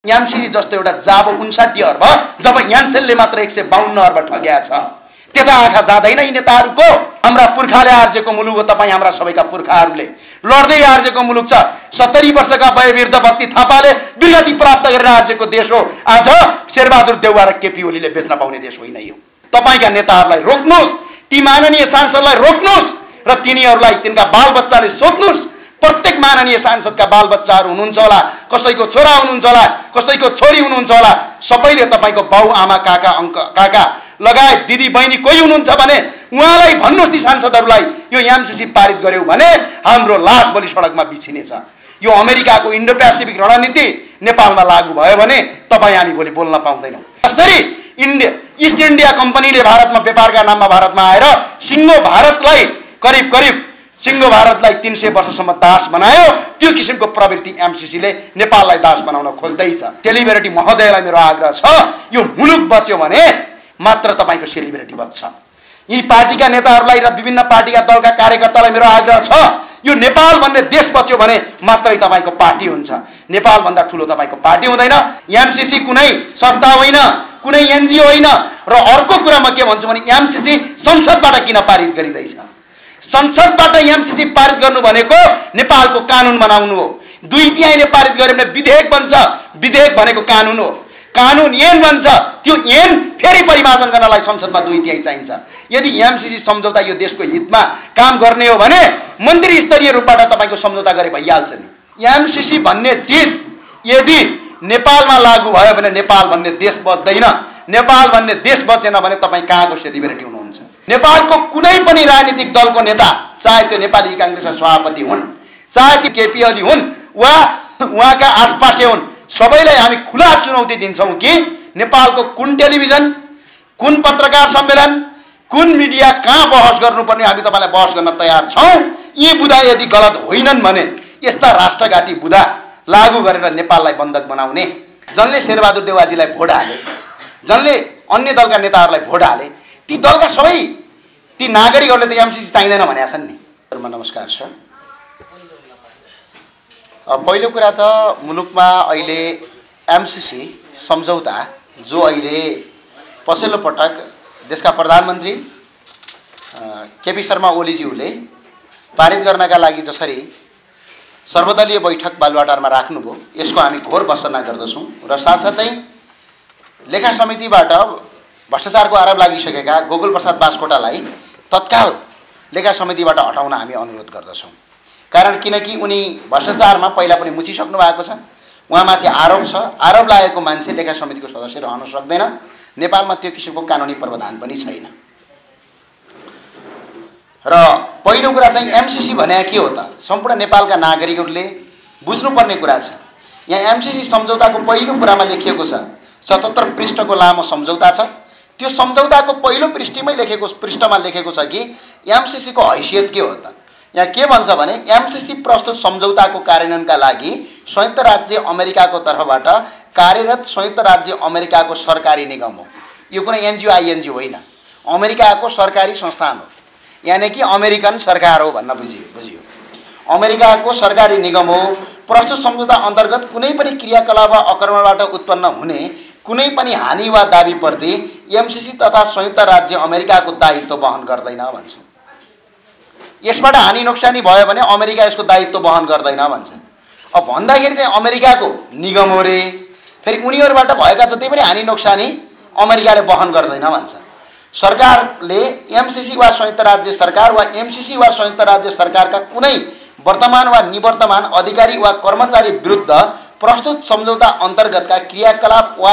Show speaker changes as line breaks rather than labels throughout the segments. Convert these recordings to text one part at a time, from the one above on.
MCC जस्तो एउटा जाबो 59 अर्ब जब यान्सेलले मात्र 152 अर्ब ठग्या छ। त्यता आँखा जाँदैन यी नेताहरूको। हाम्रा पुर्खाले आर्जेको मुलुक हो, तपाईँ हाम्रा सबैका पुर्खाहरूले लड्दै आर्जेको मुलुक छ। 70 वर्षका वयोवृद्ध भक्ति थापाले विगति प्राप्त गरेर आर्जेको देश हो। आज शेरबहादुर देउवा र केपी ओलीले बेच्न पाउने देश होइन यो। तपाईका नेताहरूलाई रोक्नुहोस्, ती माननीय सांसदलाई रोक्नुहोस् र तिनीहरूलाई तिनका बालबच्चाले सोध्नुहोस्। प्रत्येक माननीय सांसदका बालबच्चाहरू हुनुहुन्छ होला, कसैको छोरा हुनुहुन्छ होला, कसैको छोरी हुनुहुन्छ होला, सबैले तपाईँको बाउ आमा काका काका लगायत दिदी बहिनी कोही हुनुहुन्छ भने उहाँलाई भन्नुहोस् ती सांसदहरूलाई यो एमसीसी पारित गर्यो भने हाम्रो लास भोलि सडकमा बिछिनेछ। यो अमेरिकाको इन्डो पेसिफिक रणनीति नेपालमा लागू भयो भने तपाईँ हामी भोलि बोल्न पाउँदैनौँ। कसरी ईस्ट इन्डिया कम्पनीले भारतमा व्यापारका नाममा भारतमा आएर सिङ्गो भारतलाई करिब 300 वर्षसम्म दास बनायो, त्यो किसिमको प्रवृत्ति एमसीसीले नेपाललाई दास बनाउन खोज्दैछ। सेलिब्रिटी महोदयलाई मेरो आग्रह छ, यो मुलुक बच्यो भने मात्र तपाईको सेलिब्रिटी बच्छ। यी पार्टीका नेताहरूलाई र विभिन्न पार्टीका दलका कार्यकर्तालाई मेरो आग्रह छ, यो नेपाल भन्ने देश बच्यो भने मात्रै तपाईको पार्टी हुन्छ। नेपाल भन्दा ठुलो तपाईको पार्टी हुँदैन। एमसीसी कुनै संस्था होइन, कुनै एनजीओ होइन। र अर्को कुरा म के भन्छु भने एमसीसी संसदबाट किन पारित गरिँदैछ? संसदबाट एमसीसी पारित गर्नु भनेको नेपालको कानुन बनाउनु हो। 2/3 पारित गर्यो भने विधेयक बन्छ। विधेयक भनेको कानुन हो। कानुन ऐन बन्छ। त्यो ऐन फेरि परिमार्जन गर्नलाई संसदमा 2/3 चाहिन्छ। यदि एमसीसी सम्झौता यो देशको हितमा काम गर्ने हो भने मन्त्री स्तरीय रूपबाट तपाईको सम्झौता गरे भइहाल्छ नि। एमसीसी भन्ने चीज यदि नेपालमा लागू भयो भने नेपाल भन्ने देश बच्दैन। नेपाल भन्ने देश बचेन भने तपाईँ कहाँको सेलिब्रिटी हुनुहुन्छ? नेपालको कुनै पनि राजनीतिक दलको नेता, चाहे त्यो नेपाली कांग्रेसका सभापति हुन्, चाहे त्यो केपी ओली हुन् वा उहाँका आसपासै हुन्, सबैलाई हामी खुला चुनौती दिन्छौँ कि नेपालको कुन टेलिभिजन, कुन पत्रकार सम्मेलन, कुन मिडिया कहाँ बहस गर्नुपर्ने हामी तपाईँलाई बहस गर्न तयार छौँ। यी बुदा यदि गलत होइनन् भने यस्ता राष्ट्रघाती बुदा लागू गरेर नेपाललाई बन्धक बनाउने, जसले शेरबहादुर देउवाजीलाई भोट हाले, जसले अन्य दलका नेताहरूलाई भोट हाले, ती दलका सबै ती नागरिकहरूले त एमसीसी चाहिँदैन भनेका छन् नि। नमस्कार छ। पहिलो कुरा त मुलुकमा अहिले एमसीसी सम्झौता जो अहिले पछिल्लो पटक देशका प्रधानमन्त्री केपी शर्मा ओलीज्यूले पारित गर्नका लागि जसरी सर्वदलीय बैठक बालुवाटारमा राख्नुभयो, यसको हामी घोर भर्त्सना गर्दछौँ र साथसाथै लेखा समितिबाट भ्रष्टाचारको आरोप लागिसकेका गोकुल प्रसाद बास्कोटालाई तत्काल लेखा समितिबाट हटाउन हामी अनुरोध गर्दछौँ। कारण किनकि उनी भ्रष्टाचारमा पहिला पनि मुछिसक्नु भएको छ, उहाँमाथि आरोप छ। आरोप लागेको मान्छे लेखा समितिको सदस्य रहन सक्दैन। नेपालमा त्यो किसिमको कानुनी प्रावधान पनि छैन। र पहिलो कुरा चाहिँ एमसीसी भने के हो त? सम्पूर्ण नेपालका नागरिकहरूले बुझ्नुपर्ने कुरा छ। यहाँ एमसीसी सम्झौताको पहिलो कुरामा लेखिएको छ, 77 पृष्ठको लामो सम्झौता छ। त्यो सम्झौताको पहिलो पृष्ठमा लेखेको छ कि एमसीसीको हैसियत के हो त? यहाँ के भन्छ भने एमसीसी प्रस्तुत सम्झौताको कार्यान्वयनका लागि संयुक्त राज्य अमेरिकाको तर्फबाट कार्यरत संयुक्त राज्य अमेरिकाको सरकारी निगम हो। यो कुनै एनजीओ आइएनजीओ होइन, अमेरिकाको सरकारी संस्थान हो। यानी कि अमेरिकन सरकार हो भन्न बुझियो। अमेरिकाको सरकारी निगम हो। प्रस्तुत सम्झौता अन्तर्गत कुनै पनि क्रियाकलाप वा आक्रमणबाट उत्पन्न हुने कुनै पनि हानि वा दाबीप्रति एमसीसी तथा संयुक्त राज्य अमेरिकाको दायित्व वहन गर्दैन भन्छ। यसबाट हानि नोक्सानी भयो भने अमेरिका यसको दायित्व वहन गर्दैन भन्छ। अब भन्दाखेरि चाहिँ अमेरिकाको निगम हो रे, फेरि उनीहरूबाट भएका जति पनि हानि नोक्सानी अमेरिकाले वहन गर्दैन भन्छ। सरकारले एमसीसी वा संयुक्त राज्य सरकार वा एमसीसी वा संयुक्त राज्य सरकारका कुनै वर्तमान वा निवर्तमान अधिकारी वा कर्मचारी विरुद्ध प्रस्तुत सम्झौता अन्तर्गतका क्रियाकलाप वा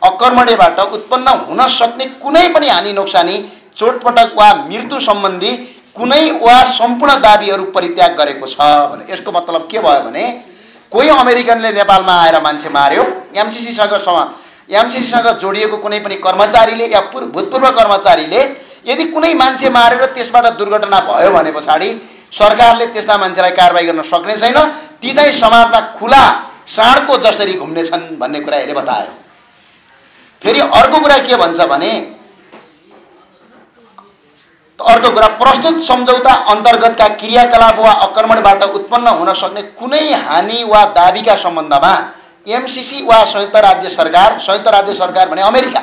आक्रमणबाट उत्पन्न हुन सक्ने कुनै पनि हानि नोक्सानी, चोटपटक वा मृत्यु सम्बन्धी कुनै वा सम्पूर्ण दाबीहरू परित्याग गरेको छ भने यसको मतलब के भयो भने कोही अमेरिकनले नेपालमा आएर मान्छे मार्यो, एमसीसीसँग जोडिएको कुनै पनि कर्मचारीले या भूतपूर्व कर्मचारीले यदि कुनै मान्छे मारेर त्यसबाट दुर्घटना भयो भने पछाडि सरकारले त्यस्ता मान्छेलाई कारबाही गर्न सक्ने छैन। ती चाहिँ समाजमा खुला साँडको जसरी घुम्नेछन् भन्ने कुरा यसले बतायो। फेरि अर्को कुरा के भन्छ भने अर्को कुरा प्रस्तुत सम्झौता अन्तर्गतका क्रियाकलाप वा आक्रमणबाट उत्पन्न हुन सक्ने कुनै हानि वा दाबीका सम्बन्धमा एमसीसी वा संयुक्त राज्य सरकार भने अमेरिका,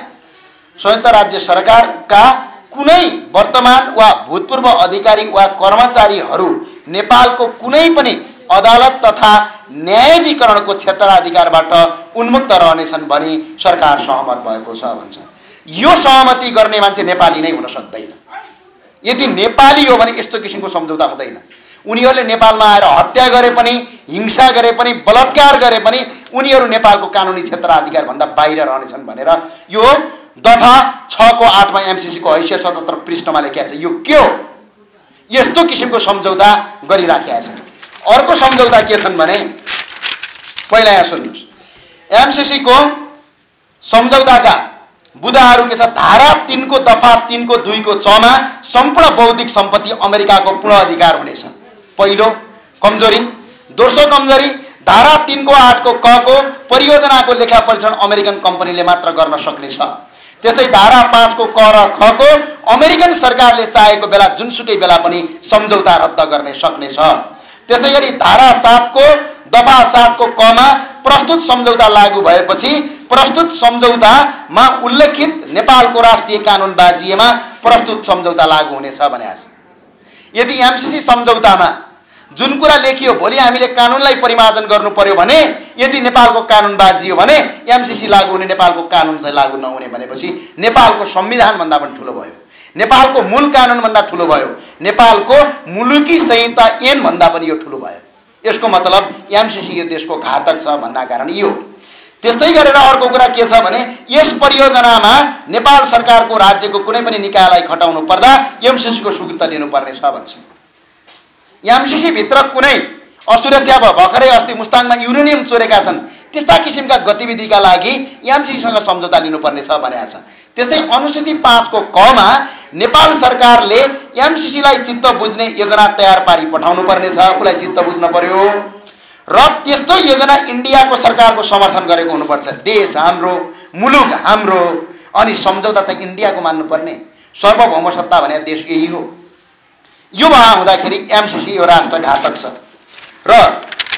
संयुक्त राज्य सरकारका कुनै वर्तमान वा भूतपूर्व अधिकारी वा कर्मचारीहरू नेपालको कुनै पनि अदालत तथा न्यायाधिकरणको क्षेत्राधिकारबाट उन्मुक्त रहनेछन् भनी सरकार सहमत भएको छ भन्छ। यो सहमति गर्ने मान्छे नेपाली नै हुन सक्दैन। यदि नेपाली हो भने यस्तो किसिमको सम्झौता हुँदैन। उनीहरूले नेपालमा आएर हत्या गरे पनि, हिंसा गरे पनि, बलात्कार गरे पनि उनीहरू नेपालको कानुनी क्षेत्राधिकार भन्दा बाहिर रहनेछन् भनेर यो दफा 6 को 8 मा एमसीसी को हैसियत 77 पृष्ठमा लेखिएको छ। यो के हो? यस्तो किसिमको सम्झौता गरिराखेका छन्। अर्को सम्झौता के छन् भने पहिला यहाँ सुन्नुस्। एमसीसी को सम्झौताका बुदाहरू के छ? धारा 3 को दफा 3 को 2 को 6 मा सम्पूर्ण बौद्धिक सम्पत्ति अमेरिकाको पूर्ण अधिकार हुनेछ। पहिलो कमजोरी। दोस्रो कमजोरी धारा 3 को 8 को क को परियोजनाको लेखा परीक्षण अमेरिकन कम्पनीले मात्र गर्न सक्नेछ। त्यस्तै धारा 5 को क र ख को अमेरिकन सरकारले चाहेको बेला जुनसुकै बेला पनि सम्झौता रद्द गर्न सक्नेछ। त्यस्तै गरी धारा 7 को दफा 7 को क मा प्रस्तुत सम्झौता लागू भएपछि प्रस्तुत सम्झौतामा उल्लेखित नेपालको राष्ट्रिय कानुन बाजिएमा प्रस्तुत सम्झौता लागू हुनेछ भनेको छ। यदि एमसीसी सम्झौतामा जुन कुरा लेखियो भोलि हामीले कानुनलाई परिमार्जन गर्नु पर्यो भने यदि नेपालको कानुन बाजियो भने एमसीसी लागू हुने, नेपालको कानुन चाहिँ लागू नहुने भनेपछि नेपालको संविधान भन्दा पनि ठुलो भयो, नेपालको मूल कानुन भन्दा ठुलो भयो, नेपालको मुलुकी संहिता ऐन भन्दा पनि यो ठुलो भयो। यसको मतलब एमसीसी यो देशको घातक छ भन्ना कारण यो। त्यस्तै गरेर अर्को कुरा के छ भने यस परियोजनामा नेपाल सरकारको राज्यको कुनै पनि निकायलाई खटाउनु पर्दा एमसीसी को स्वीकृति लिनुपर्ने छ भन्छ। एमसीसी भित्र कुनै असुरक्षा भयो, भर्खरै अस्ति मुस्ताङमा युरेनियम चोरेका छन्, त्यस्ता किसिमका गतिविधिका लागि एमसीसीसँग सम्झौता लिनुपर्ने छ भनेको छ। त्यस्तै अनुसूची 5 को क मा नेपाल सरकारले एमसीसीलाई चित्त बुझ्ने योजना तयार पारी पठाउनु पर्ने छ, उलाई चित्त बुझ्न पर्यो र त्यस्तो योजना इन्डियाको सरकारको समर्थन गरेको हुनुपर्छ। देश हाम्रो, मुलुक हाम्रो, अनि सम्झौता चाहिँ इन्डियाको मान्नुपर्ने। सार्वभौम सत्ता भने देश यही हो। यो भए हुँदाखेरि एमसीसी यो राष्ट्र घातक छ र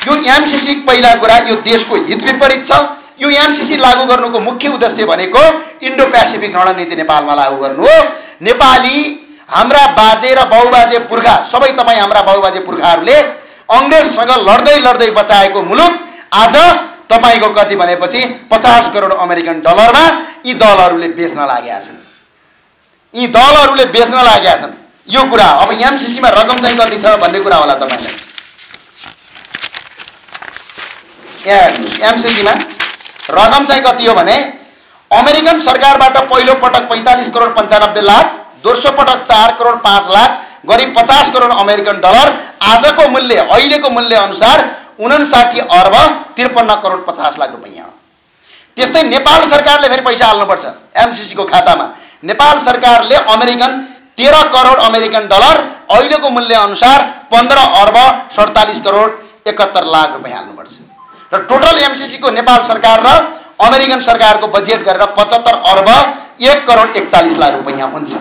यो एमसीसी पहिला कुरा यो देशको हित विपरीत छ। यो एमसीसी लागू गर्नुको मुख्य उद्देश्य भनेको इन्डो पेसिफिक रणनीति नेपालमा लागू गर्नु हो। नेपाली हाम्रा बाजे र बाउबाजे पुर्खा सबै तपाईँ हाम्रा बाउबाजे पुर्खाहरूले अंग्रेजसँग लड्दै लड्दै बचाएको मुलुक आज तपाईको कति भनेपछि 50 करोड अमेरिकन डलरमा यी दलहरूले बेच्न लागेका छन्। यी दलहरूले बेच्न लागेका छन्। यो कुरा अब एमसीसी मा रकम चाहिँ कति छ भन्ने कुरा होला तपाईलाई। एमसीसी मा रकम चाहिँ कति हो भने अमेरिकन सरकारबाट पहिलो पटक 45 करोड 95 लाख, दोस्रो पटक 4 करोड 5 लाख गरी 50 करोड अमेरिकन डलर, आजको मूल्य अहिलेको मूल्य अनुसार 59 अर्ब 53 करोड 50 लाख रुपैयाँ हो। त्यस्तै नेपाल सरकारले फेरि पैसा हाल्नुपर्छ एमसीसी को खातामा। नेपाल सरकारले अमेरिकन 13 करोड अमेरिकन डलर अहिलेको मूल्य अनुसार 15 अर्ब 47 करोड 71 लाख रुपैयाँ हाल्नुपर्छ र टोटल एमसीसी को नेपाल सरकार र अमेरिकन सरकारको बजेट गरेर 75 अर्ब 1 करोड 41 लाख रुपैयाँ हुन्छ।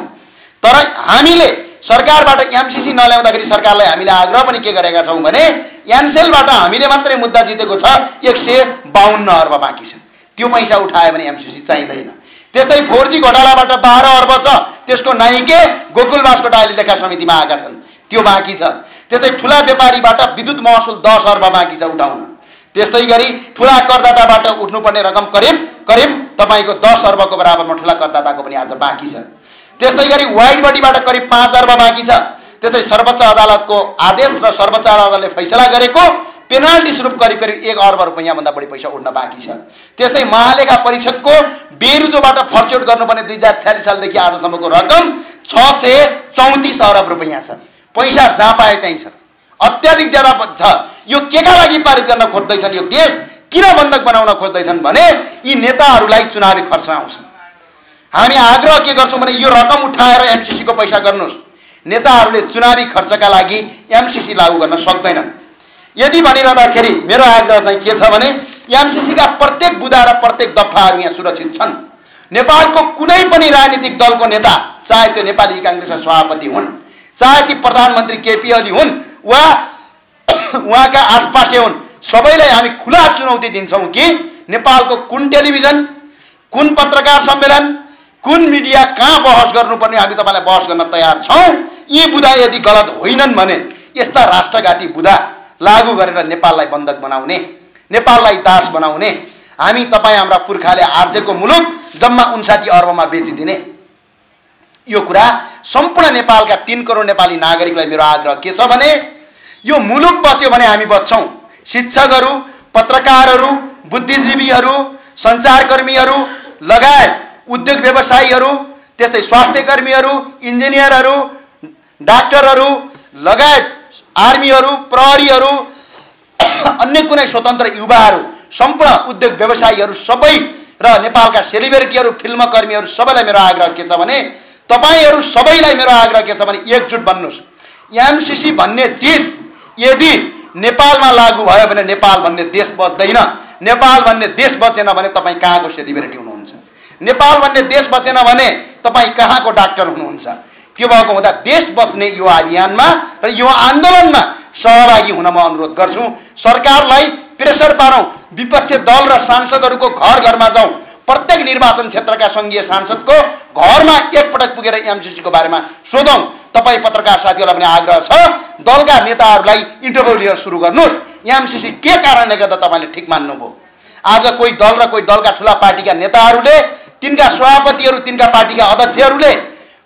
तर हामीले सरकारबाट एमसीसी नल्याउँदाखेरि सरकारलाई हामीले आग्रह पनि के गरेका छौं भने एनसेलबाट हामीले मात्रै मुद्दा जितेको छ, 152 अर्ब बाँकी छ। त्यो पैसा उठायो भने एमसीसी चाहिँदैन। त्यस्तै 4G घोटालाबाट 12 अर्ब छ, त्यसको नाइके गोकुल बास्कोटाले लेखा समितिमा आएका छन्, त्यो बाँकी छ। त्यस्तै ठूला व्यापारीबाट विद्युत महसुल 10 अर्ब बाँकी छ उठाउन। त्यस्तै गरी ठूला करदाताबाट उठ्नुपर्ने रकम करिब तपाईको 10 अर्बको बराबरमा ठूला करदाताको पनि आज बाँकी छ। त्यस्तै गरी वाइड बडीबाट करिब 5 अर्ब बाँकी छ। त्यस्तै सर्वोच्च अदालतको आदेश र सर्वोच्च अदालतले फैसला गरेको पेनाल्टी स्वरूप करिब 1 अर्ब रुपैयाँ भन्दा बढी पैसा उठ्न बाँकी छ। त्यस्तै महालेखा परीक्षकको बेरुजोबाट फर्चौट गर्नुपर्ने 2046 सालदेखि आजसम्मको रकम 634 अर्ब रुपैयाँ छ। पैसा जहाँ पाए त्यही छ, अत्याधिक ज्यादा छ। यो केका लागि पारित गर्न खोज्दैछन्, यो देश किन बन्धक बनाउन खोज्दैछन् भने यी नेताहरूलाई चुनावी खर्च आउँछ। हामी आग्रह के गर्छौं भने यो रकम उठाएर एमसीसी को पैसा गर्नुस्। नेताहरूले चुनावी खर्चका लागि एमसीसी लागू गर्न सक्दैनन्। यदि भनिरहँदाखेरि मेरो आग्रह चाहिँ के छ भने एमसीसी का प्रत्येक बुदा र प्रत्येक दफाहरू यहाँ सुरक्षित छन्। नेपालको कुनै पनि राजनीतिक दलको नेता, चाहे त्यो नेपाली कांग्रेसका सभापति हुन्, चाहे ती प्रधानमन्त्री केपी ओली हुन् वा उहाँका आसपासै हुन्, सबैलाई हामी खुला चुनौती दिन्छौं कि नेपालको कुन टेलिभिजन, कुन पत्रकार सम्मेलन, कुन मिडिया कहाँ बहस गर्नुपर्ने हामी तपाईलाई बहस गर्न तयार छौं। यी बुदा यदि गलत होइनन् भने यस्ता राष्ट्रघाती बुदा लागू गरेर नेपाललाई बन्धक बनाउने, नेपाललाई दास बनाउने, हामी तपाई हाम्रा पुर्खाले आर्जेको मुलुक जम्मा 59 अर्बमा बेचिदिने, यो कुरा सम्पूर्ण नेपालका 3 करोड नेपाली नागरिकलाई मेरो आग्रह के छ भने यो मुलुक बच्यो भने हामी बच्छौं। शिक्षकहरू, पत्रकारहरू, बुद्धिजीवीहरू, सञ्चारकर्मीहरू लगायत उद्योग व्यवसायीहरू, त्यस्तै स्वास्थ्य कर्मीहरू, इन्जिनियरहरू, डाक्टरहरू लगायत आर्मीहरू, प्रहरीहरू, अन्य कुनै स्वतन्त्र युवाहरू, सम्पूर्ण उद्योग व्यवसायीहरू सबै र नेपालका सेलिब्रिटीहरू, फिल्मकर्मीहरू सबैलाई मेरो आग्रह के छ भने तपाईहरू सबैलाई मेरो आग्रह के छ भने एकजुट बन्नुस्। एमसीसी भन्ने चीज यदि नेपालमा लागू भयो भने नेपाल भन्ने देश बच्दैन। नेपाल भन्ने देश बचेन भने तपाई कहाँको सेलिब्रिटी हुनुहुन्छ? नेपाल भन्ने देश बचेन भने तपाई कहाँको डाक्टर हुनुहुन्छ? त्यो भएको हुँदा देश बच्ने यो अभियानमा र यो आन्दोलनमा सहभागी हुन म अनुरोध गर्छु। सरकारलाई प्रेसर पारौं, विपक्षी दल र सांसदहरूको घर घरमा जाउँ, प्रत्येक निर्वाचन क्षेत्रका संघीय सांसदको घरमा एकपटक पुगेर एमसीसी को बारेमा सोधौं। तपाई पत्रकार साथीहरूलाई पनि आग्रह छ दलका नेताहरूलाई इन्टरभ्यु लिएर सुरु गर्नुस्। एमसीसी के कारणले गर्दा तपाईले ठिक मान्नुभयो? आज कोही दल र कोही दलका ठूला पार्टीका नेताहरूले, तिनका सभापतिहरू, तिनका पार्टीका अध्यक्षहरूले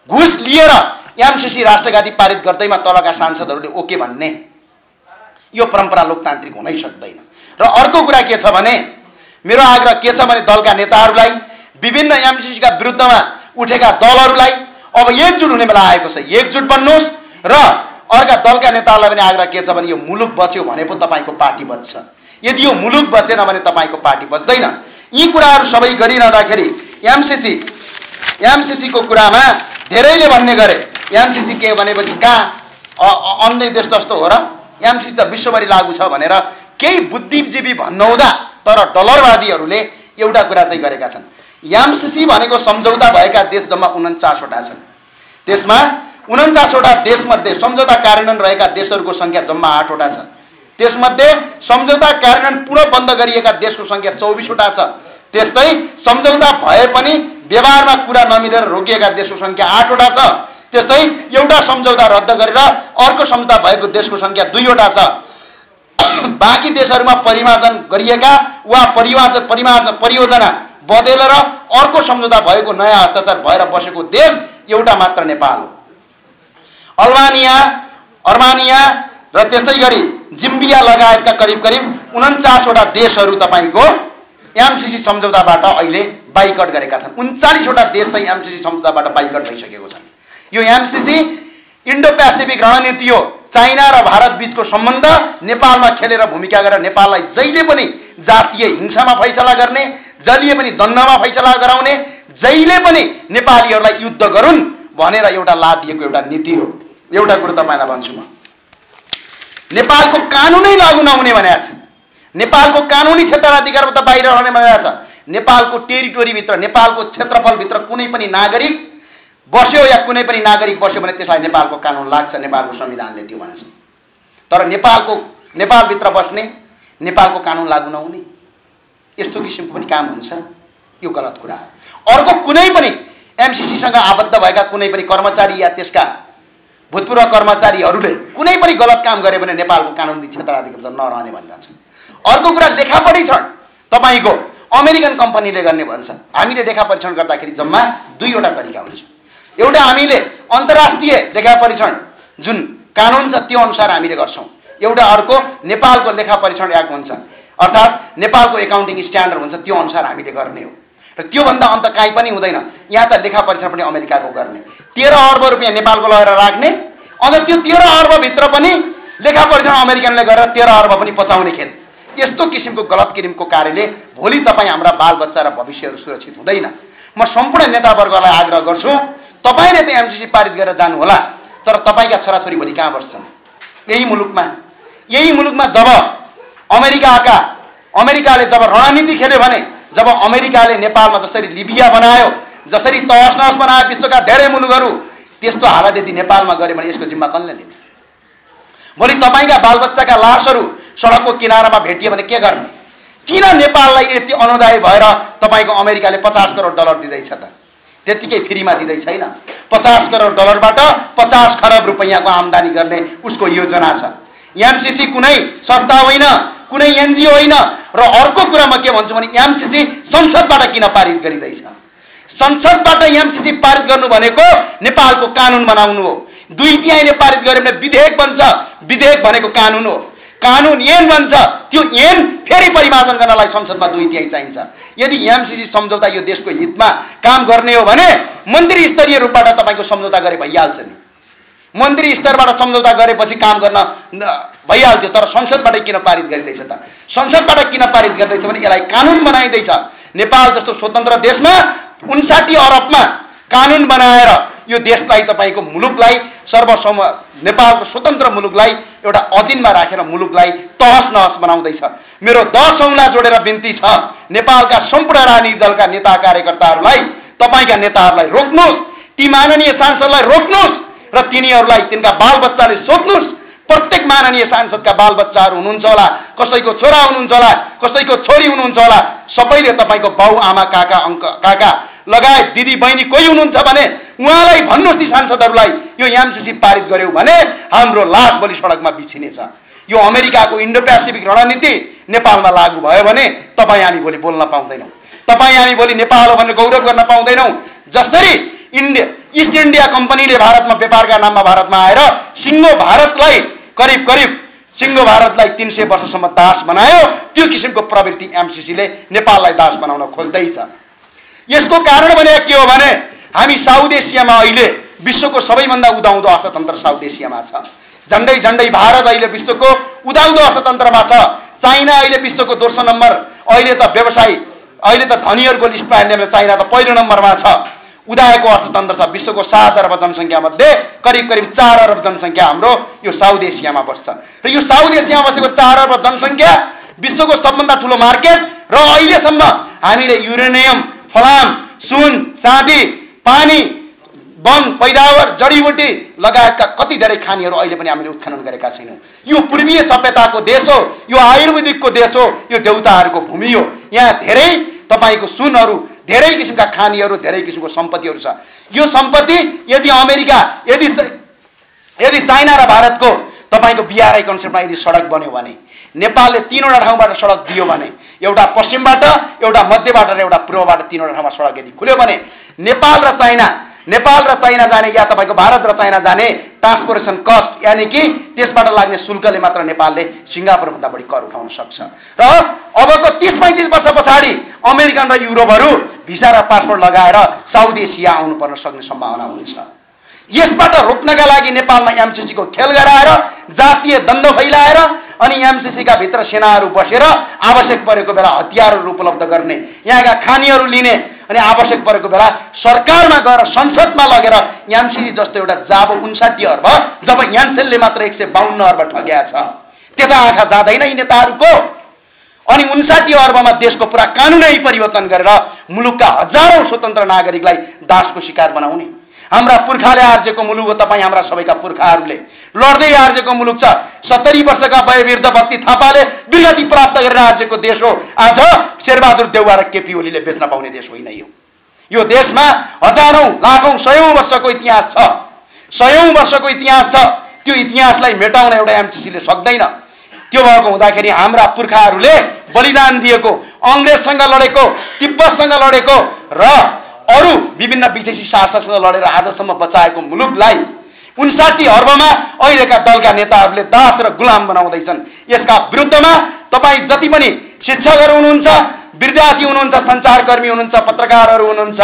घुस लिएर एमसीसी राष्ट्रघाती पारित गर्दैमा तलका सांसदहरूले ओके भन्ने, यो परम्परा लोकतान्त्रिक हुनै सक्दैन। र अर्को कुरा के छ भने मेरो आग्रह के छ भने दलका नेताहरूलाई, विभिन्न एमसीसी का विरुद्धमा उठेका दलहरूलाई अब एकजुट हुने बेला आएको छ। एकजुट बन्नुहोस्। र अर्का दलका नेताहरूलाई पनि आग्रह के छ भने यो मुलुक बच्यो भने पो तपाईको पार्टी बच्छ। यदि यो मुलुक बचेन भने तपाईको पार्टी बच्दैन। यी कुराहरू सबै गरिरहँदाखेरि एमसीसी को कुरामा धेरैले भन्ने गरे एमसीसी के भनेपछि कहाँ अन्य देश जस्तो हो र? एमसीसी त विश्वभरि लागू छ भनेर केही बुद्धिजीवी भन्नुहुँदा तर डलरवादीहरूले एउटा कुरा चाहिँ गरेका छन्। एमसीसी भनेको सम्झौता भएका देश जम्मा 49 वटा छन्। त्यसमा 49 वटा देशमध्ये सम्झौता कार्यान्वयन रहेका देशहरूको संख्या जम्मा 8 वटा छ। त्यसमध्ये सम्झौता कार्यान्वयन पुनः बन्द गरिएका देशको संख्या 24 वटा छ। त्यस्तै सम्झौता भए पनि व्यवहारमा कुरा नमिलेर रोकिएका देशको संख्या 8 वटा छ। त्यस्तै एउटा सम्झौता रद्द गरेर अर्को सम्झौता भएको देशको संख्या 2 वटा छ। बाँकी देशहरूमा परिमार्जन गरिएका वा परियोजना बदलेर अर्को सम्झौता भएको नयाँ हस्ताक्षर भएर बसेको देश एउटा मात्र नेपाल हो। अर्मानिया र त्यस्तै गरी जिम्बिया लगायतका करिब 49 वटा देशहरू तपाईको एमसीसी सम्झौताबाट अहिले बाइकट गरेका छन्। 39 वटा देश चाहिँ एमसीसी सम्झौताबाट बाइकट भइसकेको छन्। यो एमसीसी इन्डो पेसिफिक रणनीति हो। चाइना र भारत बीचको सम्बन्ध नेपालमा खेलेर भूमिका गरेर नेपाललाई जहिले पनि जातीय हिंसामा फैसला गर्ने, जहिले पनि द्वन्द्वमा फैसला गराउने, जहिले पनि नेपालीहरूलाई युद्ध गरून् भनेर एउटा लाद दिएको एउटा नीति हो। एउटा कुरा तपाईलाई भन्छु म, नेपालको कानुनै लागू नहुने भनेको छ। नेपालको कानुनी क्षेत्राधिकारबाट बाहिर रहने भनेको छ। नेपालको टेरिटोरी भित्र, नेपालको क्षेत्रफल भित्र कुनै पनि नागरिक बस्यो या कुनै पनि नागरिक बस्यो भने त्यसलाई नेपालको कानुन लाग्छ। नेपालको संविधानले त्यो भन्छ। तर नेपालभित्र बस्ने, नेपालको कानुन लागू नहुने, यस्तो किसिमको पनि काम हुन्छ। यो गलत कुरा हो। अर्को कुनै पनि एमसीसी सँग आबद्ध भएका कुनै पनि कर्मचारी या त्यसका भूतपूर्व कर्मचारीहरूले कुनै पनि गलत काम गरे भने नेपालको कानुनी क्षेत्राधिकार नरहने भनिन्छ। अर्को कुरा लेखा परीक्षण तपाईको अमेरिकन कम्पनीले गर्ने भन्छ। हामीले लेखा परीक्षण गर्दाखेरि जम्मा 2 वटा तरिका हुन्छ। एउटा हामीले अन्तर्राष्ट्रिय लेखा परीक्षण जुन कानुन छ त्यो अनुसार हामीले गर्छौं। एउटा अर्को नेपालको लेखा परीक्षण एक्ट हुन्छ, अर्थात् नेपालको एकाउन्टिङ स्ट्यान्डर्ड हुन्छ, त्यो अनुसार हामीले गर्ने हो। र त्यो भन्दा अन्त काहीँ पनि हुँदैन। यहाँ त लेखा परीक्षण पनि अमेरिकाको गर्ने। 13 अर्ब रुपैयाँ नेपालको लगेर राख्ने, अझ त्यो 13 अर्ब भित्र पनि लेखा परीक्षण अमेरिकनले गरेर 13 अर्ब पनि पचाउने खेल। यस्तो किसिमको गलत किसिमको कार्यले भोलि तपाईँ हाम्रा बालबच्चा र भविष्यहरू सुरक्षित हुँदैन। म सम्पूर्ण नेतावर्गलाई आग्रह गर्छु तपाईले त एमसीसी पारित गरेर जानु होला, तर तपाईका छोराछोरी भोलि कहाँ बस्छन्? यही मुलुकमा जब अमेरिकाले जब रणनीति खेल्यो भने, जब अमेरिकाले नेपालमा जसरी लिबिया बनायो, जसरी तहस नहस बनायो विश्वका धेरै मुलुकहरू, त्यस्तो हालत यदि नेपालमा गरे भने यसको जिम्मा कसले लिने? भोलि तपाईका बालबच्चाका लासहरू सडकको किनारामा भेटियो भने के गर्ने? किन नेपाललाई यति अनुदायी भएर तपाईको अमेरिकाले 50 करोड डलर दिँदैछ त? त्यतिकै फ्रीमा दिँदै छैन। 50 करोड डलरबाट 50 खरब रुपैयाँको आम्दानी गर्ने उसको योजना छ। एमसीसी कुनै संस्था होइन, कुनै एनजीओ होइन। र अर्को कुरा म के भन्छु भने एमसीसी संसदबाट किन पारित गरिँदैछ? संसदबाट एमसीसी पारित गर्नु भनेको नेपालको कानुन बनाउनु हो। 2/3 पारित गर्यो भने विधेयक बन्छ। विधेयक भनेको कानुन हो। कानुन ऐन बन्छ। त्यो ऐन फेरि परिमार्जन गर्नलाई संसदमा 2/3 चाहिन्छ। यदि एमसीसी सम्झौता यो देशको हितमा काम गर्ने हो भने मन्त्री स्तरीय रूपबाट तपाईको सम्झौता गरे भइहाल्छ नि। मन्त्री स्तरबाट सम्झौता गरेपछि काम गर्न भइहाल्थ्यो। तर संसदबाट किन पारित गरिँदैछ त? संसदबाट किन पारित गर्दैछ भने यसलाई कानुन बनाइँदैछ। नेपाल जस्तो स्वतन्त्र देशमा 59 अरबमा कानुन बनाएर यो देशलाई तपाईको मुलुकलाई नेपालको स्वतन्त्र मुलुकलाई एउटा अधीनमा राखेर मुलुकलाई तहस नहस बनाउँदैछ। मेरो 10 औँला जोडेर बिन्ती छ नेपालका सम्पूर्ण राजनीतिक दलका नेता कार्यकर्ताहरूलाई, तपाईका नेताहरूलाई रोक्नुहोस्, ती माननीय सांसदलाई रोक्नुहोस् र तिनीहरूलाई तिनका बालबच्चाले सोध्नुहोस्। प्रत्येक माननीय सांसदका बालबच्चाहरू हुनुहुन्छ होला, कसैको छोरा हुनुहुन्छ होला, कसैको छोरी हुनुहुन्छ होला। सबैले तपाईको बाउ आमा काका काका लगायत दिदी बहिनी कोही हुनुहुन्छ भने उहाँलाई भन्नुहोस् ती सांसदहरूलाई यो एमसीसी पारित गर्यो भने हाम्रो लास भोलि सडकमा बिछिनेछ। यो अमेरिकाको इन्डो पेसिफिक रणनीति नेपालमा लागू भयो भने तपाईँ हामी भोलि बोल्न पाउँदैनौँ। तपाईँ हामी भोलि नेपाल हो भनेर गौरव गर्न पाउँदैनौँ। जसरी ईस्ट इन्डिया कम्पनीले भारतमा व्यापारका नाममा भारतमा आएर सिङ्गो भारतलाई करिब 300 वर्षसम्म दास बनायो, त्यो किसिमको प्रवृत्ति एमसीसीले नेपाललाई दास बनाउन खोज्दैछ। यसको कारण भने के हो भने हामी साउथ एसियामा अहिले विश्वको सबैभन्दा उदाउँदो अर्थतन्त्र साउथ एसियामा छ। झन्डै भारत अहिले विश्वको उदाउँदो अर्थतन्त्रमा छ। चाइना अहिले विश्वको दोस्रो नम्बर। अहिले त व्यवसायी अहिले त धनीहरूको लिस्टमा हेर्ने भने चाइना त पहिलो नम्बरमा छ। उदाएको अर्थतन्त्र छ। विश्वको 7 अर्ब जनसङ्ख्या मध्ये करिब 4 अर्ब जनसङ्ख्या हाम्रो यो साउथ एसियामा बस्छ। र यो साउथ एसियामा बसेको 4 अर्ब जनसङ्ख्या विश्वको सबभन्दा ठुलो मार्केट। र अहिलेसम्म हामीले युरेनियम, फलाम, सुन, चाँदी, पानी, वन पैदावार, जडीबुटी लगायतका कति धेरै खानीहरू अहिले पनि हामीले उत्खनन गरेका छैनौँ। यो पूर्वीय सभ्यताको देश हो, यो आयुर्वेदिकको देश हो, यो देउताहरूको भूमि हो। यहाँ धेरै तपाईको सुनहरू, धेरै किसिमका खानीहरू, धेरै किसिमको सम्पत्तिहरू छ। यो सम्पत्ति यदि अमेरिका, यदि चाइना र भारतको तपाईको बीआरआई कन्सेप्टमा यदि सडक बन्यो भने, नेपालले 3वटा ठाउँबाट सडक दियो भने, एउटा पश्चिमबाट, एउटा मध्यबाट र एउटा पूर्वबाट 3वटा ठाउँमा सडक यदि खुल्यो भने नेपाल र चाइना जाने या तपाईको भारत र चाइना जाने ट्रान्सपोर्टेसन कस्ट यानी कि त्यसबाट लाग्ने शुल्कले मात्र नेपालले सिङ्गापुरभन्दा बढी कर उठाउन सक्छ। र अबको 30-35 वर्ष पछाडि अमेरिकन र युरोपहरू भिसा र पासपोर्ट लगाएर साउथ एसिया आउनुपर्न सक्ने सम्भावना हुन्छ। यसबाट रोक्नका लागि नेपालमा एमसीसीको खेल गराएर जातीय द्वन्द्व फैलाएर अनि एमसीसीका भित्र सेनाहरू बसेर आवश्यक परेको बेला हतियारहरू उपलब्ध गर्ने, यहाँका खानीहरू लिने अनि आवश्यक परेको बेला सरकारमा गएर संसदमा लगेर एमसीसी जस्तो एउटा जाबो 59 अर्ब जब यान्सेलले मात्र 152 अर्ब ठग्या छ, त्यता आँखा जाँदैन यी नेताहरूको। अनि 59 अर्बमा देशको पुरा कानुनै परिवर्तन गरेर मुलुकका हजारौं स्वतन्त्र नागरिकलाई दासको शिकार बनाउने हाम्रा पुर्खाले आर्जेको मुलुक हो। तपाईँ हाम्रा सबैका पुर्खाहरूले लड्दै आर्जेको मुलुक छ। 70 वर्षका वयोवृद्ध भक्ति थापाले विगति प्राप्त गरेर आर्जेको देश हो। आज शेरबहादुर देउवा र केपी ओलीले बेच्न पाउने देश होइन यो देशमा हजारौं लाखौं सयौं वर्षको इतिहास छ। त्यो इतिहासलाई मेटाउन एउटा एमसीसीले सक्दैन। त्यो भएको हुँदाखेरि हाम्रा पुर्खाहरूले बलिदान दिएको, अंग्रेजसँग लडेको, तिब्बतसँग लडेको र अरु विभिन्न विदेशी शासकसँग लडेर आजसम्म बचाएको मुलुकलाई 59 अर्बमा अहिलेका दलका नेताहरूले दास र गुलाम बनाउँदैछन्। यसका विरुद्धमा तपाईँ जति पनि शिक्षकहरू हुनुहुन्छ, विद्यार्थी हुनुहुन्छ, सञ्चारकर्मी हुनुहुन्छ, पत्रकारहरू हुनुहुन्छ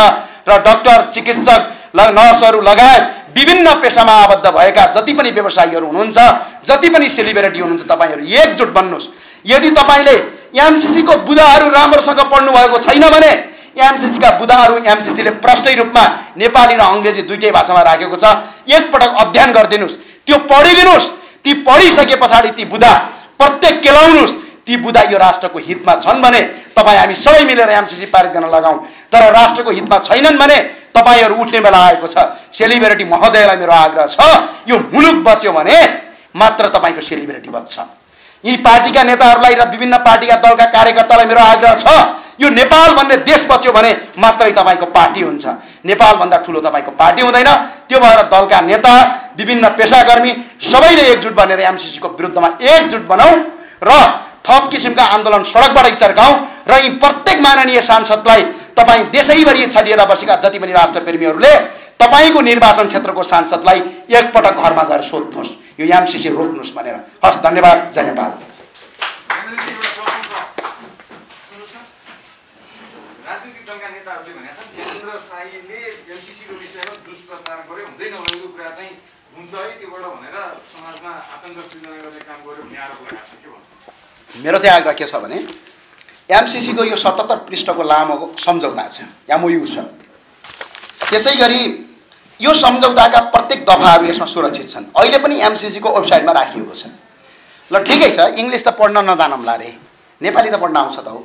र डाक्टर, चिकित्सक, नर्सहरू लगायत विभिन्न पेशामा आबद्ध भएका जति पनि व्यवसायीहरू हुनुहुन्छ, जति पनि सेलिब्रिटी हुनुहुन्छ, तपाईहरू एकजुट बन्नुहोस्। यदि तपाईले एमसीसी को बुदाहरू राम्रोसँग पढ्नु भएको छैन भने एमसीसी का बुदाहरू एमसीसीले प्रष्टै रूपमा नेपाली र अंग्रेजी दुईटै भाषामा राखेको छ, एकपटक अध्ययन गरिदिनुस्, त्यो पढिदिनुस्। ती पढिसके पछाडि ती बुदा प्रत्येक केलाउनुस्। ती बुदा यो राष्ट्रको हितमा छन् भने तपाई हामी सबै मिलेर एमसीसी पारित गर्न लगाऊ। तर राष्ट्रको हितमा छैनन् भने तपाईहरु उठ्ने बेला आएको छ। सेलिब्रिटी महोदयलाई मेरो आग्रह छ, यो मुलुक बच्यो भने मात्र तपाईको सेलिब्रिटी बच्छ। यी पार्टीका नेताहरूलाई र विभिन्न पार्टीका दलका कार्यकर्तालाई मेरो आग्रह छ, यो नेपाल भन्ने देश बच्यो भने मात्रै तपाईँको पार्टी हुन्छ। नेपालभन्दा ठुलो तपाईँको पार्टी हुँदैन। त्यो भएर दलका नेता, विभिन्न पेसाकर्मी सबैले एकजुट बनेर एमसीसीको विरुद्धमा एकजुट बनाऊ र थप किसिमका आन्दोलन सडकबाटै चर्काउँ र यी प्रत्येक माननीय सांसदलाई तपाईँ देशैभरि छरिएर बसेका जति पनि राष्ट्रप्रेमीहरूले तपाईँको निर्वाचन क्षेत्रको सांसदलाई एकपटक घरमा गएर सोध्नुहोस्, यो एमसीसी रोक्नुहोस् भनेर। हस्, धन्यवाद। जय नेपाल।
राजनीतिक दलका नेताहरूले भने ज्ञानेन्द्र शाहीले एमसीसीको विषयमा दुष्प्रचार गर्यो, हुँदैन भनेको कुरा चाहिँ हुन्छ है त्योबाट भनेर समाजमा आतंक सृजना गर्ने काम गर्यो भन्ने आरोप लगाएको छ। के भन्नुहुन्छ?
मेरो चाहिँ आग्रह के छ भने एमसीसीको यो 77 पृष्ठको लामो सम्झौता छ, एमओयू छ। त्यसै गरी यो सम्झौताका प्रत्येक दफाहरू यसमा सुरक्षित छन्। अहिले पनि एमसीसीको वेबसाइटमा राखिएको छ। ल ठिकै छ, इङ्ग्लिस त पढ्न नजानौँला रे, नेपाली त पढ्न आउँछ त हो।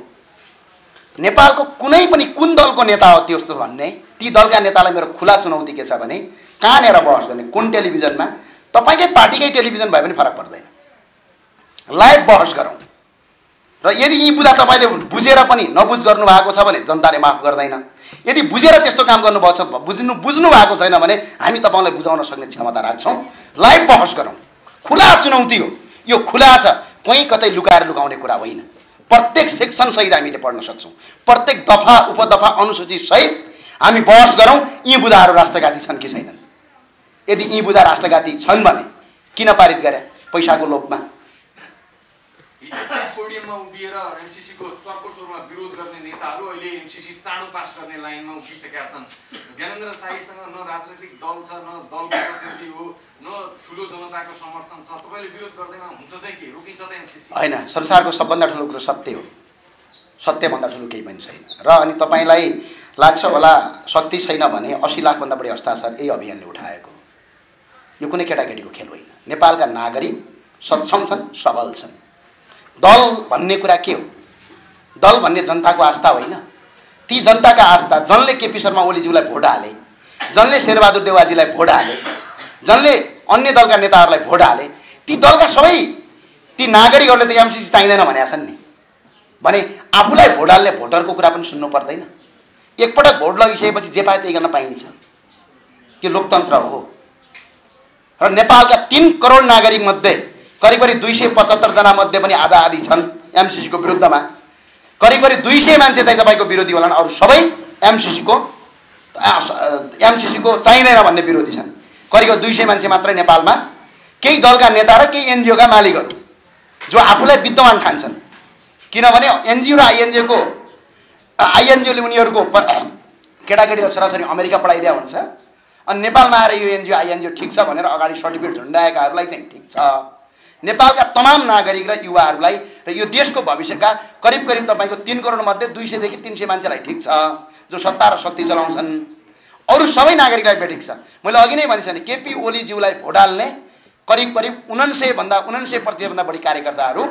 नेपालको कुनै पनि कुन दलको नेता हो त्यस्तो भन्ने, ती दलका नेतालाई मेरो खुला चुनौती के छ भने कहाँनिर बहस गर्ने, कुन टेलिभिजनमा, तपाईँकै पार्टीकै टेलिभिजन भए पनि फरक पर्दैन, लाइभ बहस गरौँ। र यदि यी बुझा तपाईँले बुझेर पनि नबुझ गर्नु भएको छ भने जनताले माफ गर्दैन। यदि बुझेर त्यस्तो काम गर्नुभएको छ, बुझ्नु भएको छैन भने हामी तपाईँलाई बुझाउन सक्ने क्षमता राख्छौँ। लाइभ बहस गरौँ, खुला चुनौती हो यो, खुला छ, कहीँ कतै लुकाएर लुकाउने कुरा होइन। प्रत्येक सेक्सन सहित हामीले पढ्न सक्छौँ, प्रत्येक दफा उपदफा अनुसूची सहित हामी बहस गरौँ यी बुदाहरू राष्ट्रघाती छन् कि छैनन्। यदि यी बुदा राष्ट्रघाती छन् भने किन पारित गरे? पैसाको लोभमा।
पोडियममा उभिएर एमसीसीको चर्को स्वरमा विरोध गर्ने नेताहरू अहिले एमसीसी चाँडो पास गर्ने लाइनमा उभिसकेका छन्। ज्ञानेन्द्र शाहीसँग न राजनैतिक दल छ, न दलको प्रतिनिधि हो, न ठुलो जनताको समर्थन छ। तपाईँले विरोध गर्दैमा हुन्छ चाहिँ के रोकिन्छ त एमसीसी?
होइन, संसारको सबभन्दा ठुलो कुरो सत्य हो। सत्यभन्दा ठुलो केही पनि छैन। र अनि तपाईँलाई लाग्छ होला शक्ति छैन भने 80 लाखभन्दा बढी हस्ताक्षर यही अभियानले उठाएको। यो कुनै केटाकेटीको खेल होइन। नेपालका नागरिक सक्षम छन्, सबल छन्। दल भन्ने कुरा के हो? दल भन्ने जनताको आस्था होइन। ती जनताका आस्था, जनले केपी शर्मा ओलीज्यूलाई भोट हाले, जनले शेरबहादुर देवाजीलाई भोट हाले, जनले अन्य दलका नेताहरूलाई भोट हाले, ती दलका सबै ती नागरिकहरूले त एमसीसी चाहिँदैन भनेका छन् नि। भने आफूलाई भोट हाल्ने भोटरको कुरा पनि सुन्नु पर्दैन? एकपटक भोट लगिसकेपछि जे पाए त्यही गर्न पाइन्छ के लोकतन्त्र हो? र नेपालका 3 करोड नागरिक मध्ये करिब 275 जना मध्ये पनि आधा आधी छन् एमसीसीको विरुद्धमा। करिब 200 मान्छे चाहिँ तपाईँको विरोधी होलान्, अरू सबै एमसीसीको चाहिँदैन भन्ने विरोधी छन्। करिब 200 मान्छे मात्रै नेपालमा, केही दलका नेता र केही एनजिओका मालिकहरू जो आफूलाई विद्वान ठान्छन्। किनभने एनजिओ र आइएनजिओले उनीहरूको केटाकेटी र छोराछोरी अमेरिका पढाइदिया हुन्छ, अनि नेपालमा आएर यो एनजिओ आइएनजिओ ठिक छ भनेर अगाडि सर्टिफिकेट झुन्डाएकाहरूलाई चाहिँ ठिक छ। नेपालका तमाम नागरिक र युवाहरूलाई र यो देशको भविष्यका करिब तपाईँको 3 करोड मध्ये 200 देखि 300 मान्छेलाई ठिक छ जो सत्ता र शक्ति चलाउँछन्। अरू सबै नागरिकलाई बेठिक छ। मैले अघि नै भनिसकेँ, केपी ओलीज्यूलाई भोट हाल्ने करिब 79% बढी कार्यकर्ताहरू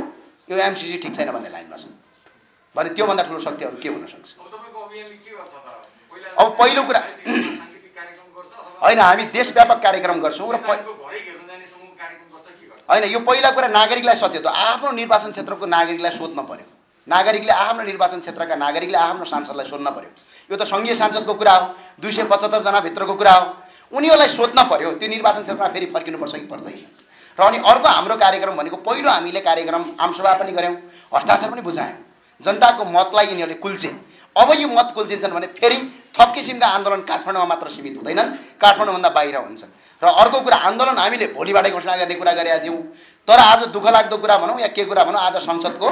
यो एमसीसी ठिक छैन भन्ने लाइनमा छन् भने त्योभन्दा ठुलो शक्तिहरू के हुन सक्छ? अब पहिलो कुरा होइन, हामी देशव्यापक कार्यक्रम गर्छौँ र होइन, यो पहिला कुरा नागरिकलाई सचेत हो। आफ्नो निर्वाचन क्षेत्रको नागरिकलाई सोध्न पर्यो। नागरिकले आफ्नो निर्वाचन क्षेत्रका नागरिकले आफ्नो सांसदलाई सोध्न पर्यो। यो त सङ्घीय सांसदको कुरा हो, 275 जना भित्रको कुरा हो। उनीहरूलाई सोध्न पर्यो त्यो निर्वाचन क्षेत्रमा फेरि फर्किनुपर्छ कि पर्दैन। र अनि अर्को हाम्रो कार्यक्रम भनेको पहिलो हामीले कार्यक्रम आमसभा पनि गऱ्यौँ, हस्ताक्षर पनि बुझायौँ। जनताको मतलाई यिनीहरूले कुल्चे। अब यो मत कुल्चिन्छन् भने फेरि थप किसिमका आन्दोलन काठमाडौँमा मात्र सीमित हुँदैनन्, काठमाडौँभन्दा बाहिर हुन्छन्। र अर्को कुरा, आन्दोलन हामीले भोलिबाटै घोषणा गर्ने कुरा गरेका थियौँ, तर आज दुःखलाग्दो कुरा भनौँ या के कुरा भनौँ, आज संसदको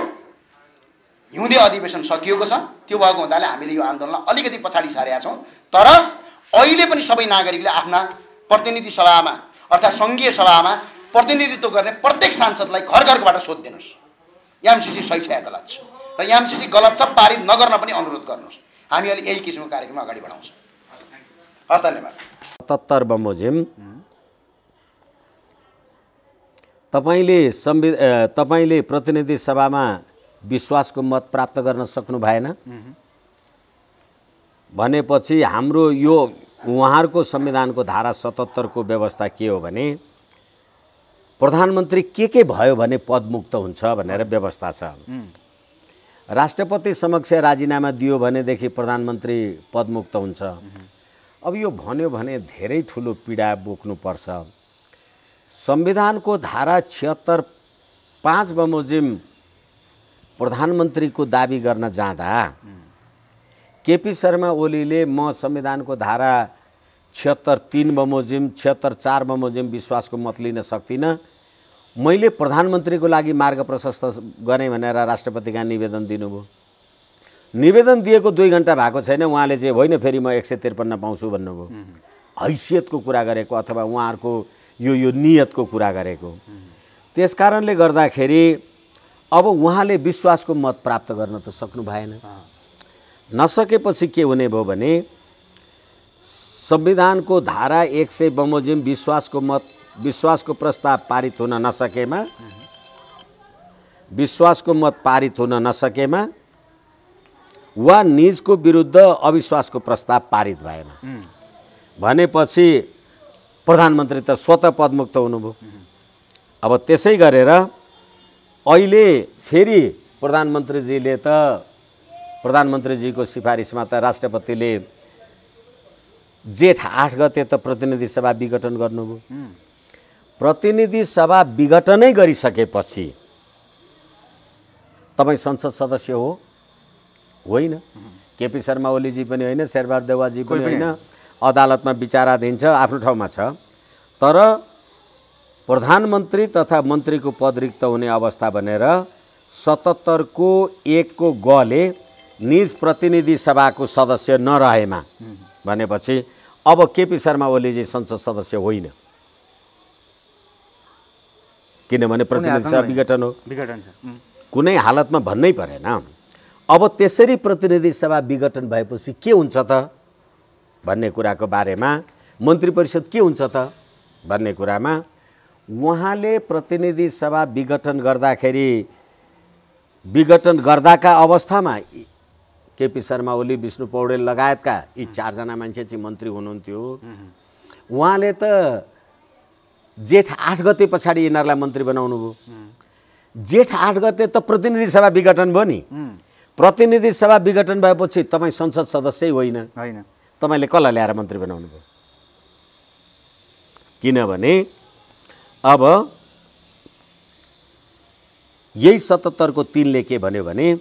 हिउँदे अधिवेशन सकिएको छ। त्यो भएको हुँदाले हामीले यो आन्दोलनलाई अलिकति पछाडि सारेका छौँ। तर अहिले पनि सबै नागरिकले आफ्ना प्रतिनिधि सभामा अर्थात् सङ्घीय सभामा प्रतिनिधित्व गर्ने प्रत्येक सांसदलाई घर घरबाट सोधिदिनुहोस् एमसीसी सही छ या गलत छ, र एमसीसी गलत छ पारित नगर्न पनि अनुरोध गर्नुहोस्। हामी अहिले यही किसिमको कार्यक्रम अगाडि बढाउँछौँ। हस्, धन्यवाद।
77 बमोजिम तपाईले प्रतिनिधि सभामा विश्वासको मत प्राप्त गर्न सक्नु भएन भनेपछि हाम्रो यो उहाँहरूको संविधानको धारा 77 को व्यवस्था के हो भने प्रधानमन्त्री के भयो भने पदमुक्त हुन्छ भनेर व्यवस्था छ। राष्ट्रपति समक्ष राजीनामा दियो भनेदेखि प्रधानमन्त्री पदमुक्त हुन्छ। अब यो भन्यो भने धेरै ठुलो पीडा बोक्नुपर्छ। संविधानको धारा 76(5) बमोजिम प्रधानमन्त्रीको दाबी गर्न जाँदा केपी शर्मा ओलीले म संविधानको धारा 76(3) बमोजिम 76(4) बमोजिम विश्वासको मत लिन सक्दिनँ, मैले प्रधानमन्त्रीको लागि मार्ग प्रशस्त गरेँ भनेर राष्ट्रपतिका निवेदन दिनुभयो। निवेदन दिएको 2 घण्टा भएको छैन, उहाँले चाहिँ होइन फेरि म 153 पाउँछु भन्नुभयो। हैसियतको कुरा गरेको अथवा उहाँहरूको यो नियतको कुरा गरेको। त्यसकारणले गर्दाखेरि अब उहाँले विश्वासको मत प्राप्त गर्न त सक्नु भएन। नसकेपछि के हुने भयो भने संविधानको धारा 100 बमोजिम विश्वासको प्रस्ताव पारित हुन नसकेमा, विश्वासको मत पारित हुन नसकेमा वा निजको विरुद्ध अविश्वासको प्रस्ताव पारित भएन भनेपछि प्रधानमन्त्री त स्वतः पदमुक्त हुनुभयो। अब त्यसै गरेर अहिले फेरि प्रधानमन्त्रीजीको सिफारिसमा त राष्ट्रपतिले जेठ 8 गते त प्रतिनिधि सभा विघटन गर्नुभयो। प्रतिनिधि सभा विघटनै गरिसकेपछि तपाईँ संसद सदस्य हो होइन? केपी शर्मा ओलीजी पनि होइन, शेरबहादुर देउवाजी पनि होइन, अदालतमा विचाराधीन छ, आफ्नो ठाउँमा छ। तर प्रधानमन्त्री तथा मन्त्रीको पद रिक्त हुने अवस्था भनेर 77 को 1 को गले निज प्रतिनिधि सभाको सदस्य नरहेमा भनेपछि अब केपी शर्मा ओलीजी संसद सदस्य होइन, किनभने प्रतिनिधि सभा विघटन हो, कुनै हालतमा भन्नै परेन। अब त्यसरी प्रतिनिधि सभा विघटन भएपछि के हुन्छ त भन्ने कुराको बारेमा, मन्त्री परिषद के हुन्छ त भन्ने कुरामा उहाँले प्रतिनिधि सभा विघटन गर्दाका अवस्थामा केपी शर्मा ओली, विष्णु पौडेल लगायतका यी 4 जना मान्छे चाहिँ मन्त्री हुनुहुन्थ्यो। उहाँले त जेठ 8 गते पछाडि यिनीहरूलाई मन्त्री बनाउनु भयो। जेठ 8 गते त प्रतिनिधि सभा विघटन भयो नि। प्रतिनिधि सभा विघटन भएपछि तपाईँ संसद सदस्य होइन, तपाईँले कसलाई ल्याएर मन्त्री बनाउनु भयो? किनभने अब यही 77 को 3 ले के भन्यो भने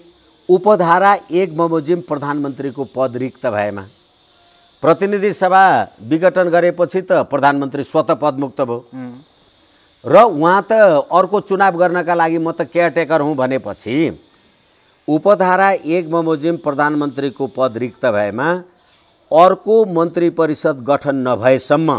उपधारा 1 बमोजिम प्रधानमन्त्रीको पद रिक्त भएमा प्रतिनिधि सभा विघटन गरेपछि त प्रधानमन्त्री स्वतः पदमुक्त भयो र उहाँ त अर्को चुनाव गर्नका लागि म त केयरटेकर हुँ भनेपछि उपधारा 1 बमोजिम प्रधानमन्त्रीको पद रिक्त भएमा अर्को मन्त्री परिषद गठन नभएसम्म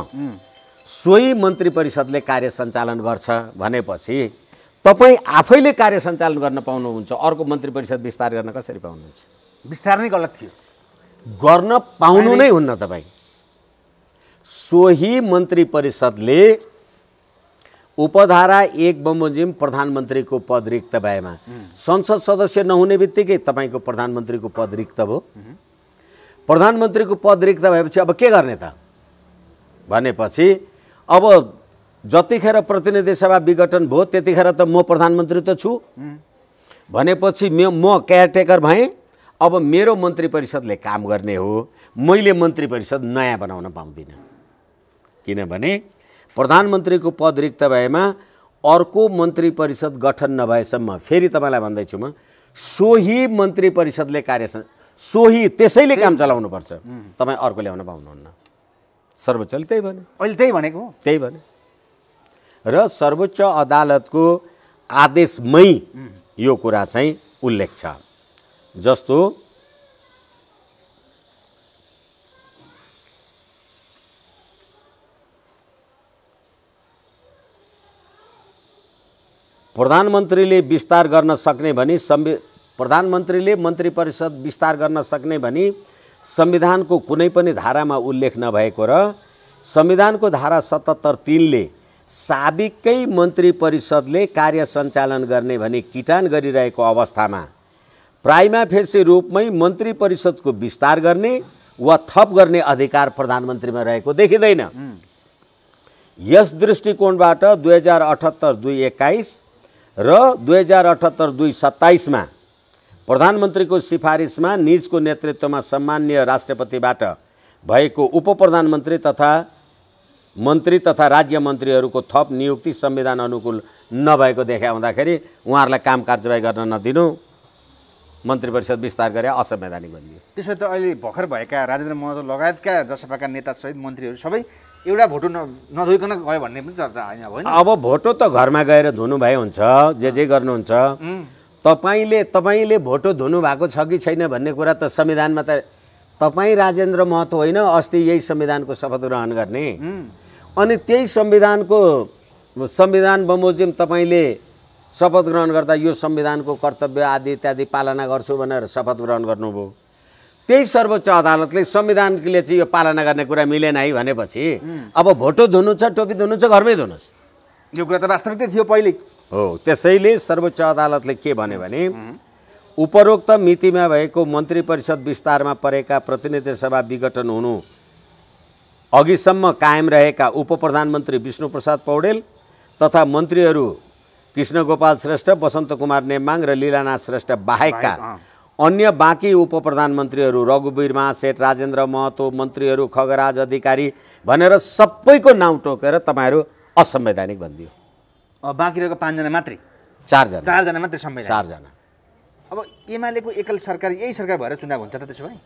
सोही मन्त्री परिषदले कार्य सञ्चालन गर्छ भनेपछि तपाईँ आफैले कार्य सञ्चालन गर्न पाउनुहुन्छ, अर्को मन्त्री परिषद विस्तार गर्न कसरी पाउनुहुन्छ?
विस्तार नै गलत थियो,
गर्न पाउनु नै हुन्न। तपाईँ सोही मन्त्री परिषदले उपधारा 1 बमोजिम प्रधानमन्त्रीको पद रिक्त भएमा संसद सदस्य नहुने बित्तिकै तपाईँको प्रधानमन्त्रीको पद रिक्त भयो। प्रधानमन्त्रीको पद रिक्त भएपछि अब के गर्ने त भनेपछि अब जतिखेर प्रतिनिधि सभा विघटन भयो त्यतिखेर त म प्रधानमन्त्री त छु भनेपछि म केयरटेकर भएँ। अब मेरो मन्त्री परिषदले काम गर्ने हो, मैले मन्त्री परिषद नयाँ बनाउन पाउँदिनँ, किनभने प्रधानमन्त्रीको पद रिक्त भएमा अर्को मन्त्री परिषद गठन नभएसम्म, फेरि तपाईँलाई भन्दैछु म, सोही मन्त्री परिषदले सोही त्यसैले काम चलाउनुपर्छ, तपाईँ अर्को ल्याउन पाउनुहुन्न। सर्वोच्चले त्यही भन्यो,
अहिले त्यही भनेको हो,
त्यही भन्यो र सर्वोच्च अदालतको आदेशमै यो कुरा चाहिँ उल्लेख छ। जस्तो प्रधानमन्त्रीले विस्तार गर्न सक्ने भनी प्रधानमन्त्रीले मन्त्री परिषद विस्तार गर्न सक्ने भनी संविधानको कुनै पनि धारामा उल्लेख नभएको र संविधानको धारा 77(3) ले साबिकै मन्त्री परिषदले कार्य सञ्चालन गर्ने भनी किटान गरिरहेको अवस्थामा प्राइमा फेसी रूपमै मन्त्री परिषदको विस्तार गर्ने वा थप गर्ने अधिकार प्रधानमन्त्रीमा रहेको देखिँदैन। यस दृष्टिकोणबाट 2078-221 र 2078-227 प्रधानमन्त्रीको सिफारिसमा निजको नेतृत्वमा सम्माननीय राष्ट्रपतिबाट भएको उपप्रधानमन्त्री तथा मन्त्री तथा राज्य मन्त्रीहरूको थप नियुक्ति संविधान अनुकूल नभएको देखाउँदाखेरि उहाँहरूलाई काम कारबाही गर्न नदिनु, मन्त्री परिषद विस्तार गरे असंवैधानिक भनिदियो।
त्यसो त अहिले भर्खर भएका राजेन्द्र महतो लगायतका जसपाका नेतासहित मन्त्रीहरू सबै एउटा भोटो नधोइकन गयो भन्ने पनि चर्चा होइन?
अब भोटो त घरमा गएर धुनुभए हुन्छ, जे गर्नुहुन्छ। तपाईँले भोटो धुनु भएको छ कि छैन भन्ने कुरा त संविधानमा त तपाईँ राजेन्द्र महतो होइन, अस्ति यही संविधानको शपथ ग्रहण गर्ने अनि त्यही संविधान बमोजिम तपाईँले शपथ ग्रहण गर्दा यो संविधानको कर्तव्य आदि इत्यादि पालना गर्छु भनेर शपथ ग्रहण गर्नुभयो। त्यही सर्वोच्च अदालतले संविधानले चाहिँ यो पालना गर्ने कुरा मिलेन है भनेपछि अब भोटो धुनु छ, टोपी धुनु छ, घरमै धुनुहोस्।
यो कुरा त वास्तविकता थियो पहिले
हो। त्यसैले सर्वोच्च अदालतले के भन्यो भने उपरोक्त मितिमा भएको मन्त्री परिषद विस्तारमा परेका प्रतिनिधि सभा विघटन हुनु अघिसम्म कायम रहेका उपप्रधानमन्त्री विष्णुप्रसाद पौडेल तथा मन्त्रीहरू कृष्णगोपाल श्रेष्ठ, वसन्त कुमार नेम्बाङ र लीलानाथ श्रेष्ठ बाहेकका अन्य बाँकी उपप्रधानमन्त्रीहरू रघुवीर महासेठ, राजेन्द्र महतो, मन्त्रीहरू खगराज अधिकारी भनेर सबैको नाउँ टोकेर तपाईँहरू असंवैधानिक भनिदियो।
बाँकी रहेको 5 जना मात्रै,
4 जना,
4 जना मात्रै संवैधानिक।
4 जना।
अब एमालेको एकल सरकार यही सरकार भएर चुनाव हुन्छ त त्यसो भए?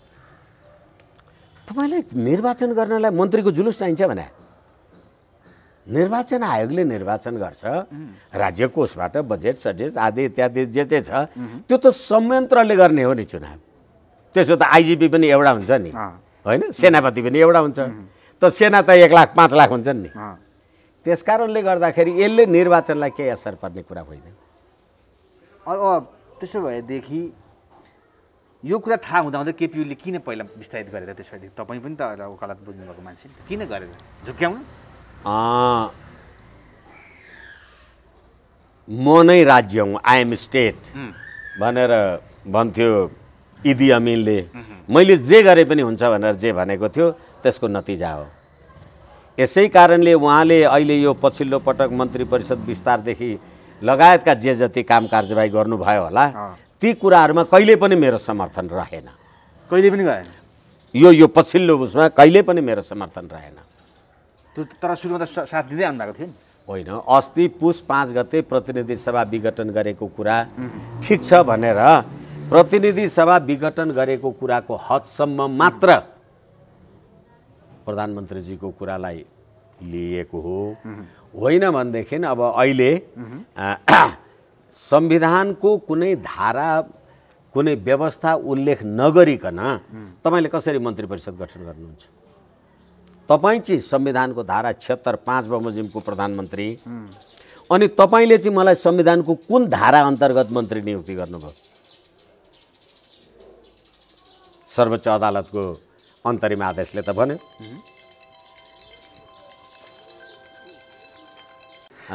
तपाईँलाई निर्वाचन गर्नलाई मन्त्रीको जुलुस चाहिन्छ भने निर्वाचन आयोगले निर्वाचन गर्छ, राज्य कोषबाट बजेट सजेट आदि इत्यादि जे छ त्यो त संयन्त्रले गर्ने हो नि चुनाव। त्यसो त आइजिपी पनि एउटा हुन्छ नि होइन, सेनापति पनि एउटा हुन्छ, त सेना त 1 लाख 5 लाख हुन्छन् नि। त्यस कारणले गर्दाखेरि यसले निर्वाचनलाई केही असर पर्ने कुरा होइन।
अब त्यसो भएदेखि यो कुरा थाहा हुँदा केपिओले किन पहिला विस्तारित गरेर त्यसो भएदेखि तपाईँ पनि त वकालत बुझ्नुभएको मान्छे किन गरेर झुक्क्याउनु?
म नै राज्य हुँ, आई एम स्टेट भनेर भन्थ्यो इदी अमिनले। मैले जे गरे पनि हुन्छ भनेर जे भनेको थियो त्यसको नतिजा हो। यसै कारणले उहाँले अहिले यो पछिल्लो पटक मन्त्री परिषद विस्तारदेखि लगायतका जे जति काम कारबाही गर्नुभयो होला ती कुराहरूमा कहिले पनि मेरो समर्थन रहेन।
कहिले पनि गरेन?
यो पछिल्लो उसमा कहिले पनि मेरो समर्थन रहेन।
तर सुरुमा त साथ दिँदै आउनुभएको थियो नि?
होइन, अस्ति पुस 5 गते प्रतिनिधि सभा विघटन गरेको कुरा ठिक छ भनेर प्रतिनिधि सभा विघटन गरेको कुराको हदसम्म मात्र प्रधानमन्त्रीजीको कुरालाई लिएको हो, होइन भनेदेखि अब अहिले संविधानको कुनै धारा कुनै व्यवस्था उल्लेख नगरिकन तपाईँले कसरी मन्त्री परिषद गठन गर्नुहुन्छ? तपाईँ चाहिँ संविधानको धारा 76(5) बमोजिमको प्रधानमन्त्री अनि तपाईँले चाहिँ मलाई संविधानको कुन धारा अन्तर्गत मन्त्री नियुक्ति गर्नुभयो? सर्वोच्च अदालतको अन्तरिम आदेशले त भन्यो।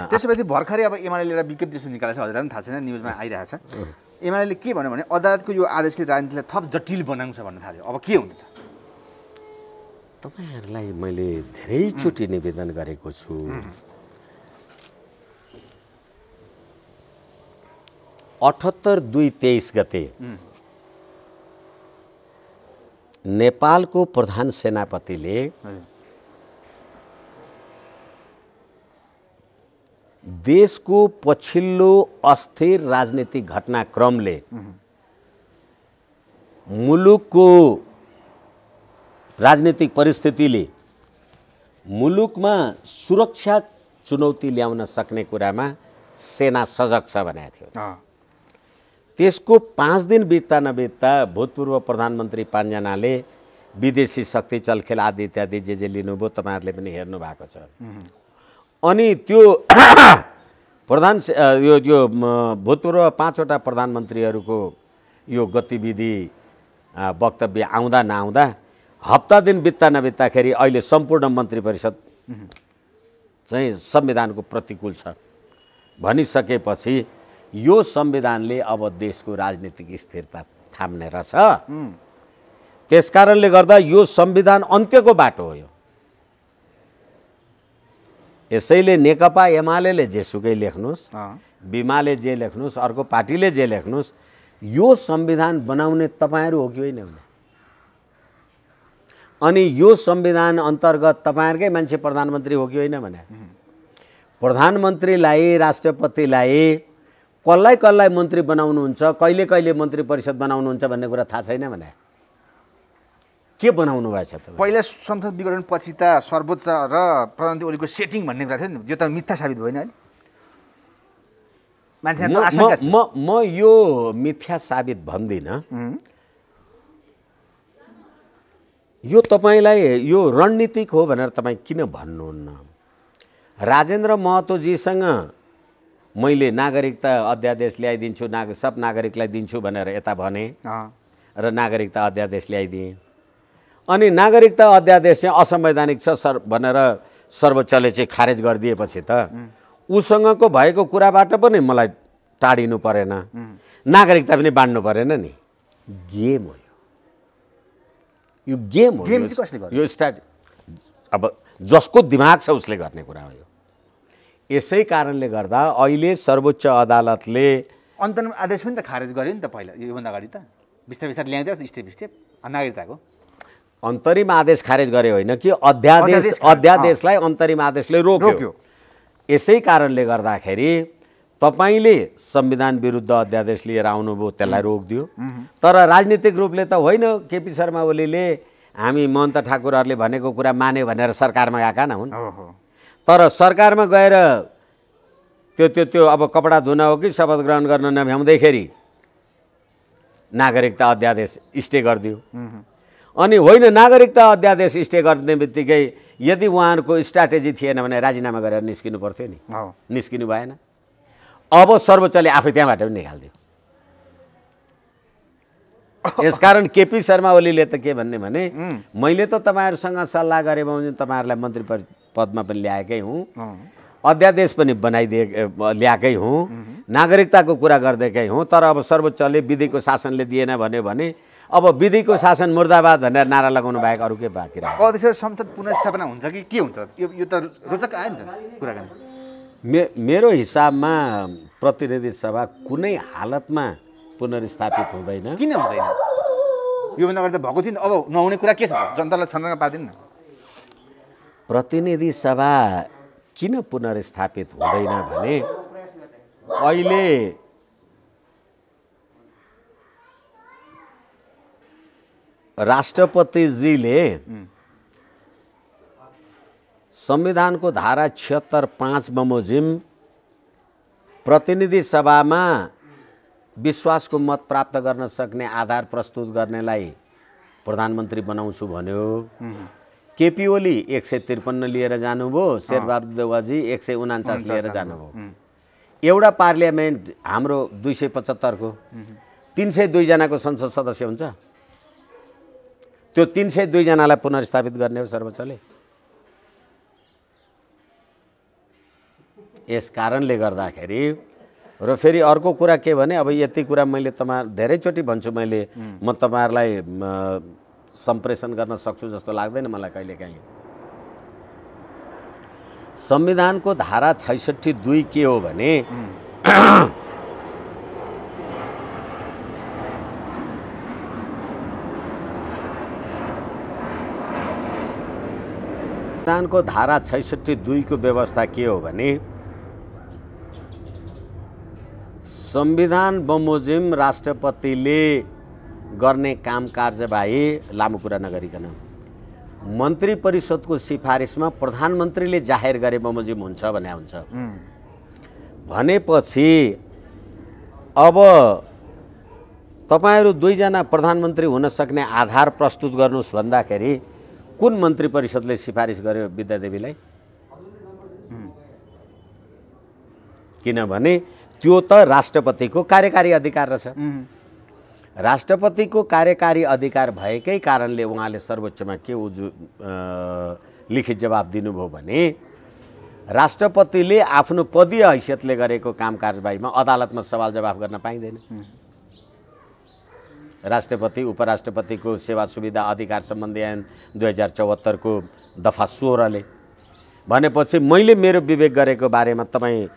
त्यसपछि भर्खरै अब एमाले एउटा विज्ञप्ति निकालेको छ, हजुरलाई पनि थाहा छैन, न्युजमा आइरहेछ। एमाले के भन्यो भने अदालतको यो आदेशले राजनीतिलाई थप जटिल बनाउँछ भन्न थाल्यो। अब के हुन्छ?
तपाईहरुलाई मैले धेरैचोटि निवेदन गरेको छु, 78-2-23 गते नेपालको प्रधान सेनापतिले देशको पछिल्लो अस्थिर राजनीतिक घटनाक्रमले मुलुकको राजनीतिक परिस्थितिले मुलुकमा सुरक्षा चुनौती ल्याउन सक्ने कुरामा सेना सजग छ भनेको थियो। त्यसको 5 दिन बित्दा नबित्दा भूतपूर्व प्रधानमन्त्री 5 जनाले विदेशी शक्ति चलखेल आदि इत्यादि जे लिनुभयो तपाईहरुले पनि हेर्नु भएको छ। अनि त्यो प्रधान यो भूतपूर्व 5 वटा प्रधानमन्त्रीहरूको यो गतिविधि वक्तव्य आउँदा नआउँदा हप्ता दिन बित्दा नबित्दाखेरि अहिले सम्पूर्ण मन्त्री परिषद चाहिँ संविधानको प्रतिकूल छ भनिसकेपछि यो संविधानले अब देशको राजनीतिक स्थिरता थाम्ने रहेछ। त्यसकारणले गर्दा यो संविधान अन्त्यको बाटो हो। यसैले नेकपा एमाले जेसुकै लेख्नुहोस्, बिमाले जे लेख्नुहोस्, अर्को पार्टीले जे लेख्नुहोस्, यो संविधान बनाउने तपाईँहरू हो कि होइन भने, अनि यो संविधान अन्तर्गत तपाईँहरूकै मान्छे प्रधानमन्त्री हो कि होइन भने, प्रधानमन्त्रीलाई राष्ट्रपतिलाई कसलाई कसलाई मन्त्री बनाउनुहुन्छ, कहिले कहिले मन्त्री परिषद बनाउनुहुन्छ भन्ने कुरा थाहा छैन भने के बनाउनु भएछ त?
पहिला संसद विघटन पछि त सर्वोच्च र प्रधानमन्त्री ओलीको सेटिङ भन्ने कुरा थियो नि, यो त मिथ्या साबित भएन अहिले? मान्छेहरुको आशंका थियो।
म यो मिथ्या साबित भन्दिनँ। यो तपाईँलाई यो रणनीतिक हो भनेर तपाईँ किन भन्नुहुन्न? राजेन्द्र महतोजीसँग मैले नागरिकता अध्यादेश ल्याइदिन्छु, सब नागरिकलाई दिन्छु भनेर यता भने र नागरिकता अध्यादेश ल्याइदिएँ। अनि नागरिकता अध्यादेश चाहिँ असंवैधानिक छ भनेर सर्वोच्चले चाहिँ खारेज गरिदिएपछि त उसँगको भएको कुराबाट पनि मलाई टाढिनु परेन, नागरिकता पनि बाँड्नु परेन नि। गेम हो यो गेम हो। यो स्टार्ट अब जसको दिमाग छ उसले गर्ने कुरा हो यो। यसै कारणले गर्दा अहिले सर्वोच्च अदालतले
अन्तरिम आदेश पनि त खारेज गर्यो नि त पहिला, योभन्दा अगाडि त बिस्तारै बिस्तारै ल्याइदियो स्टेप नागरिकताको
अन्तरिम आदेश खारेज गरे होइन कि अध्यादेशलाई अन्तरिम आदेशले रोक्यो। यसै कारणले गर्दाखेरि तपाईले संविधान विरुद्ध अध्यादेश लिएर आउनुभयो, त्यसलाई रोकिदियो। तर राजनीतिक रूपले त होइन, केपी शर्मा ओलीले हामी महन्त ठाकुरहरूले भनेको कुरा माने भनेर सरकारमा गएका न हुन्। तर सरकारमा गएर त्यो अब कपडा धुन हो कि शपथ ग्रहण गर्न नभ्याउँदैखेरि नागरिकता अध्यादेश स्टे गरिदियो। अनि होइन, नागरिकता अध्यादेश स्टे गर्ने बित्तिकै यदि उहाँहरूको स्ट्राटेजी थिएन भने राजीनामा गरेर निस्किनु पर्थ्यो नि, निस्किनु भएन। अब सर्वोच्चले आफै त्यहाँबाट पनि निकालिदियो। यसकारण केपी शर्मा ओलीले त के भन्ने भने मैले त तपाईँहरूसँग सल्लाह गरेँ भने तपाईँहरूलाई मन्त्री पदमा पनि ल्याएकै हुँ, अध्यादेश पनि ल्याएकै हुँ, नागरिकताको कुरा गर्दैकै हुँ। तर अब सर्वोच्चले विधिको शासनले दिएन भने अब विधिको शासन मुर्दाबाद भनेर नारा लगाउनु बाहेक अरू के बाँकी रह्यो?
त्यसो संसद पुनर्स्थापना हुन्छ कि के हुन्छ? यो त रोचक आयो नि त कुराकानी।
मेरो हिसाबमा प्रतिनिधि सभा कुनै हालतमा पुनर्स्थापित हुँदैन।
किन हुँदैन? योभन्दा अगाडि त भएको थियो नि, अब नहुने कुरा के छ? जनतालाई छनौट पार्दैन न।
प्रतिनिधि सभा किन पुनर्स्थापित हुँदैन भने अहिले राष्ट्रपतिजीले संविधानको धारा 76(5) बमोजिम प्रतिनिधि सभामा विश्वासको मत प्राप्त गर्न सक्ने आधार प्रस्तुत गर्नेलाई प्रधानमन्त्री बनाउँछु भन्यो। केपी ओली 153 लिएर जानुभयो, शेरबहादुर देउवाजी 149 लिएर जानुभयो। एउटा पार्लियामेन्ट हाम्रो 275 को 302 जनाको संसद सदस्य हुन्छ। त्यो 302 जनालाई पुनर्स्थापित गर्ने हो सर्वोच्चले। यस कारणले गर्दाखेरि र फेरि अर्को कुरा के भने अब यति कुरा मैले धेरैचोटि भन्छु, म तपाईँहरूलाई सम्प्रेषण गर्न सक्छु जस्तो लाग्दैन मलाई कहिलेकाहीँ। संविधानको धारा 66(2) के हो भने संविधानको धारा 66(2) को व्यवस्था के हो भने संविधान बमोजिम राष्ट्रपतिले गर्ने काम कार्यवाही, लामो कुरा नगरिकन मन्त्री परिषदको सिफारिसमा प्रधानमन्त्रीले जाहेर गरे बमोजिम हुन्छ भने हुन्छ। भनेपछि अब तपाईहरु 2 जना प्रधानमन्त्री हुन सक्ने आधार प्रस्तुत गर्नुस् भन्दाखेरि कुन मन्त्री परिषदले सिफारिस गर्यो विद्यादेवीलाई? किनभने त्यो त राष्ट्रपतिको कार्यकारी अधिकार रहेछ। राष्ट्रपतिको कार्यकारी अधिकार भएकै कारणले उहाँले सर्वोच्चमा के लिखित जवाब दिनुभयो भने राष्ट्रपतिले आफ्नो पदीय हैसियतले गरेको काम कारबाहीमा अदालतमा सवाल जवाफ गर्न पाइँदैन। राष्ट्रपति उपराष्ट्रपतिको सेवा सुविधा अधिकार सम्बन्धी ऐन 2074 को दफा 16 ले भनेपछि मैले मेरो विवेक गरेको बारेमा तपाईँ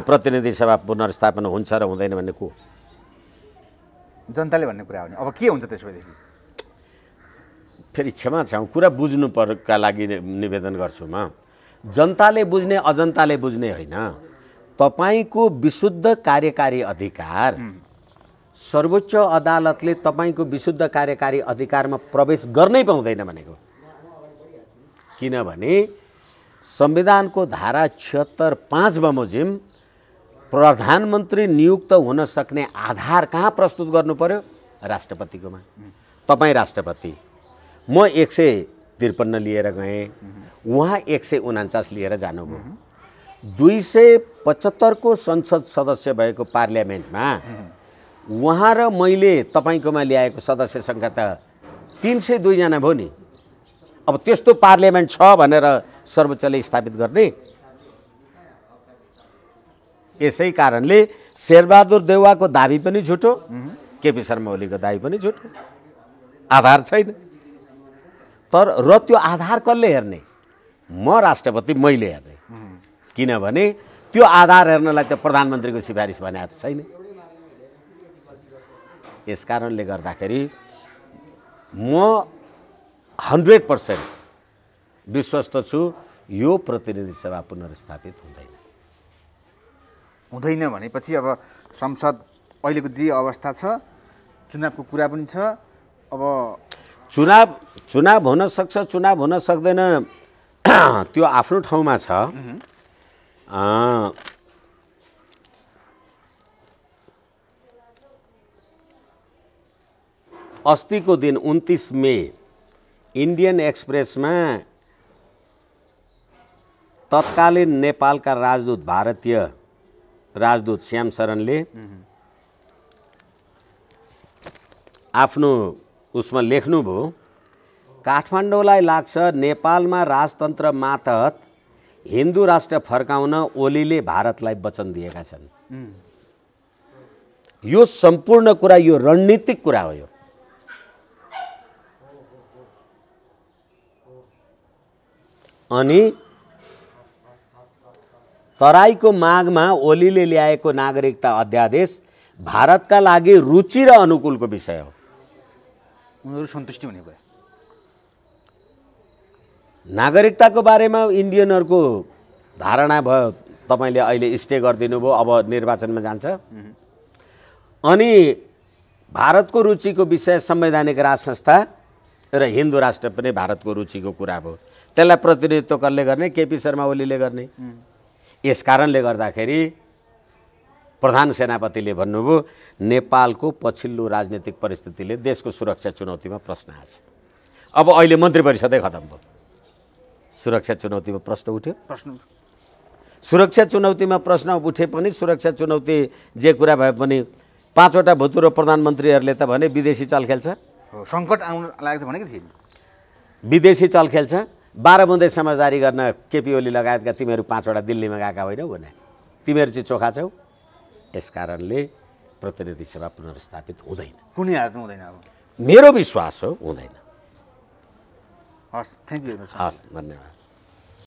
प्रतिनिधि सभा पुनर्स्थापना हुन्छ र हुँदैन भन्ने को
जनताले भन्ने कुरा हो नि अब के हुन्छ त्यसपछि
फेरि क्षमा चाहौँ कुरा बुझ्नु पर्का लागि निवेदन गर्छु म जनताले बुझ्ने अजन्ताले बुझ्ने होइन तपाईको विशुद्ध कार्यकारी अधिकार सर्वोच्च अदालतले तपाईको विशुद्ध कार्यकारी अधिकारमा प्रवेश गर्नै पाउँदैन भनेको किनभने संविधानको धारा 76(5) बमोजिम प्रधानमन्त्री नियुक्त हुन सक्ने आधार कहाँ प्रस्तुत गर्नु पर्यो राष्ट्रपतिकोमा तपाईँ राष्ट्रपति म 153 लिएर गएँ उहाँ 149 लिएर जानुभयो 275 को संसद सदस्य भएको पार्लियामेन्टमा उहाँ र मैले तपाईकोमा ल्याएको सदस्य संख्या त 302 जना भयो नि अब त्यस्तो पार्लियामेन्ट छ भनेर सर्वोच्चले स्थापित गर्ने यसै कारणले शेरबहादुर देउवाको दाबी पनि झुटो केपी शर्मा ओलीको दाबी पनि झुटो आधार छैन तर र त्यो आधार कसले हेर्ने म राष्ट्रपति मैले हेर्ने किनभने त्यो आधार हेर्नलाई त प्रधानमन्त्रीको सिफारिस भनेको छैन यसकारणले गर्दाखेरि म 100% विश्वस्त छु यो प्रतिनिधि सभा पुनर्स्थापित
हुँदैन भनेपछि अब संसद अहिलेको जे अवस्था छ चुनावको कुरा पनि छ अब
चुनाव हुन सक्छ चुनाव हुन सक्दैन त्यो आफ्नो ठाउँमा छ अस्तिको दिन 29 मे इन्डियन एक्सप्रेसमा तत्कालीन नेपालका राजदूत भारतीय राजदूत श्याम शरणले आफ्नो उसमा लेख्नुभयो काठमाडौँलाई लाग्छ नेपालमा राजतन्त्र मातहत हिन्दू राष्ट्र फर्काउन ओलीले भारतलाई वचन दिएका छन् यो सम्पूर्ण कुरा यो रणनीतिक कुरा हो यो अनि तराईको मागमा ओलीले ल्याएको नागरिकता अध्यादेश भारतका लागि रुचि र अनुकूलको विषय हो
उनीहरू सन्तुष्टि हुने भयो
नागरिकताको बारेमा इन्डियनहरूको धारणा भयो तपाईले अहिले स्टे गरिदिनु भयो अब निर्वाचनमा जान्छ अनि भारतको रुचिको विषय संवैधानिक राज संस्था र हिन्दू राष्ट्र पनि भारतको रुचिको कुरा भयो त्यसलाई प्रतिनिधित्व कसले गर्ने केपी शर्मा ओलीले गर्ने यसकारणले गर्दाखेरि प्रधान सेनापतिले भन्नुभयो नेपालको पछिल्लो राजनीतिक परिस्थितिले देशको सुरक्षा चुनौतीमा प्रश्न आछ अब अहिले मन्त्री परिषदै खतम भयो सुरक्षा चुनौतीमा प्रश्न उठ्यो सुरक्षा चुनौतीमा प्रश्न उठे पनि सुरक्षा चुनौती जे कुरा भए पनि 5 वटा भूतपूर्व प्रधानमन्त्रीहरूले त भने विदेशी चल खेल्छ
सङ्कट आउन लागेको भनेको थिए
विदेशी चल खेल्छ 12 बुँदे समझदारी गर्न केपी ओली लगायतका तिमीहरू 5 वटा दिल्लीमा गएका होइनौ भने तिमीहरू चाहिँ चोखा छौ यसकारणले प्रतिनिधि सभा पुनर्स्थापित हुँदैन
कुनै हालतमा हुँदैन अब
मेरो विश्वास हो हुँदैन
हस् थ्यांक यू
हस् धन्यवाद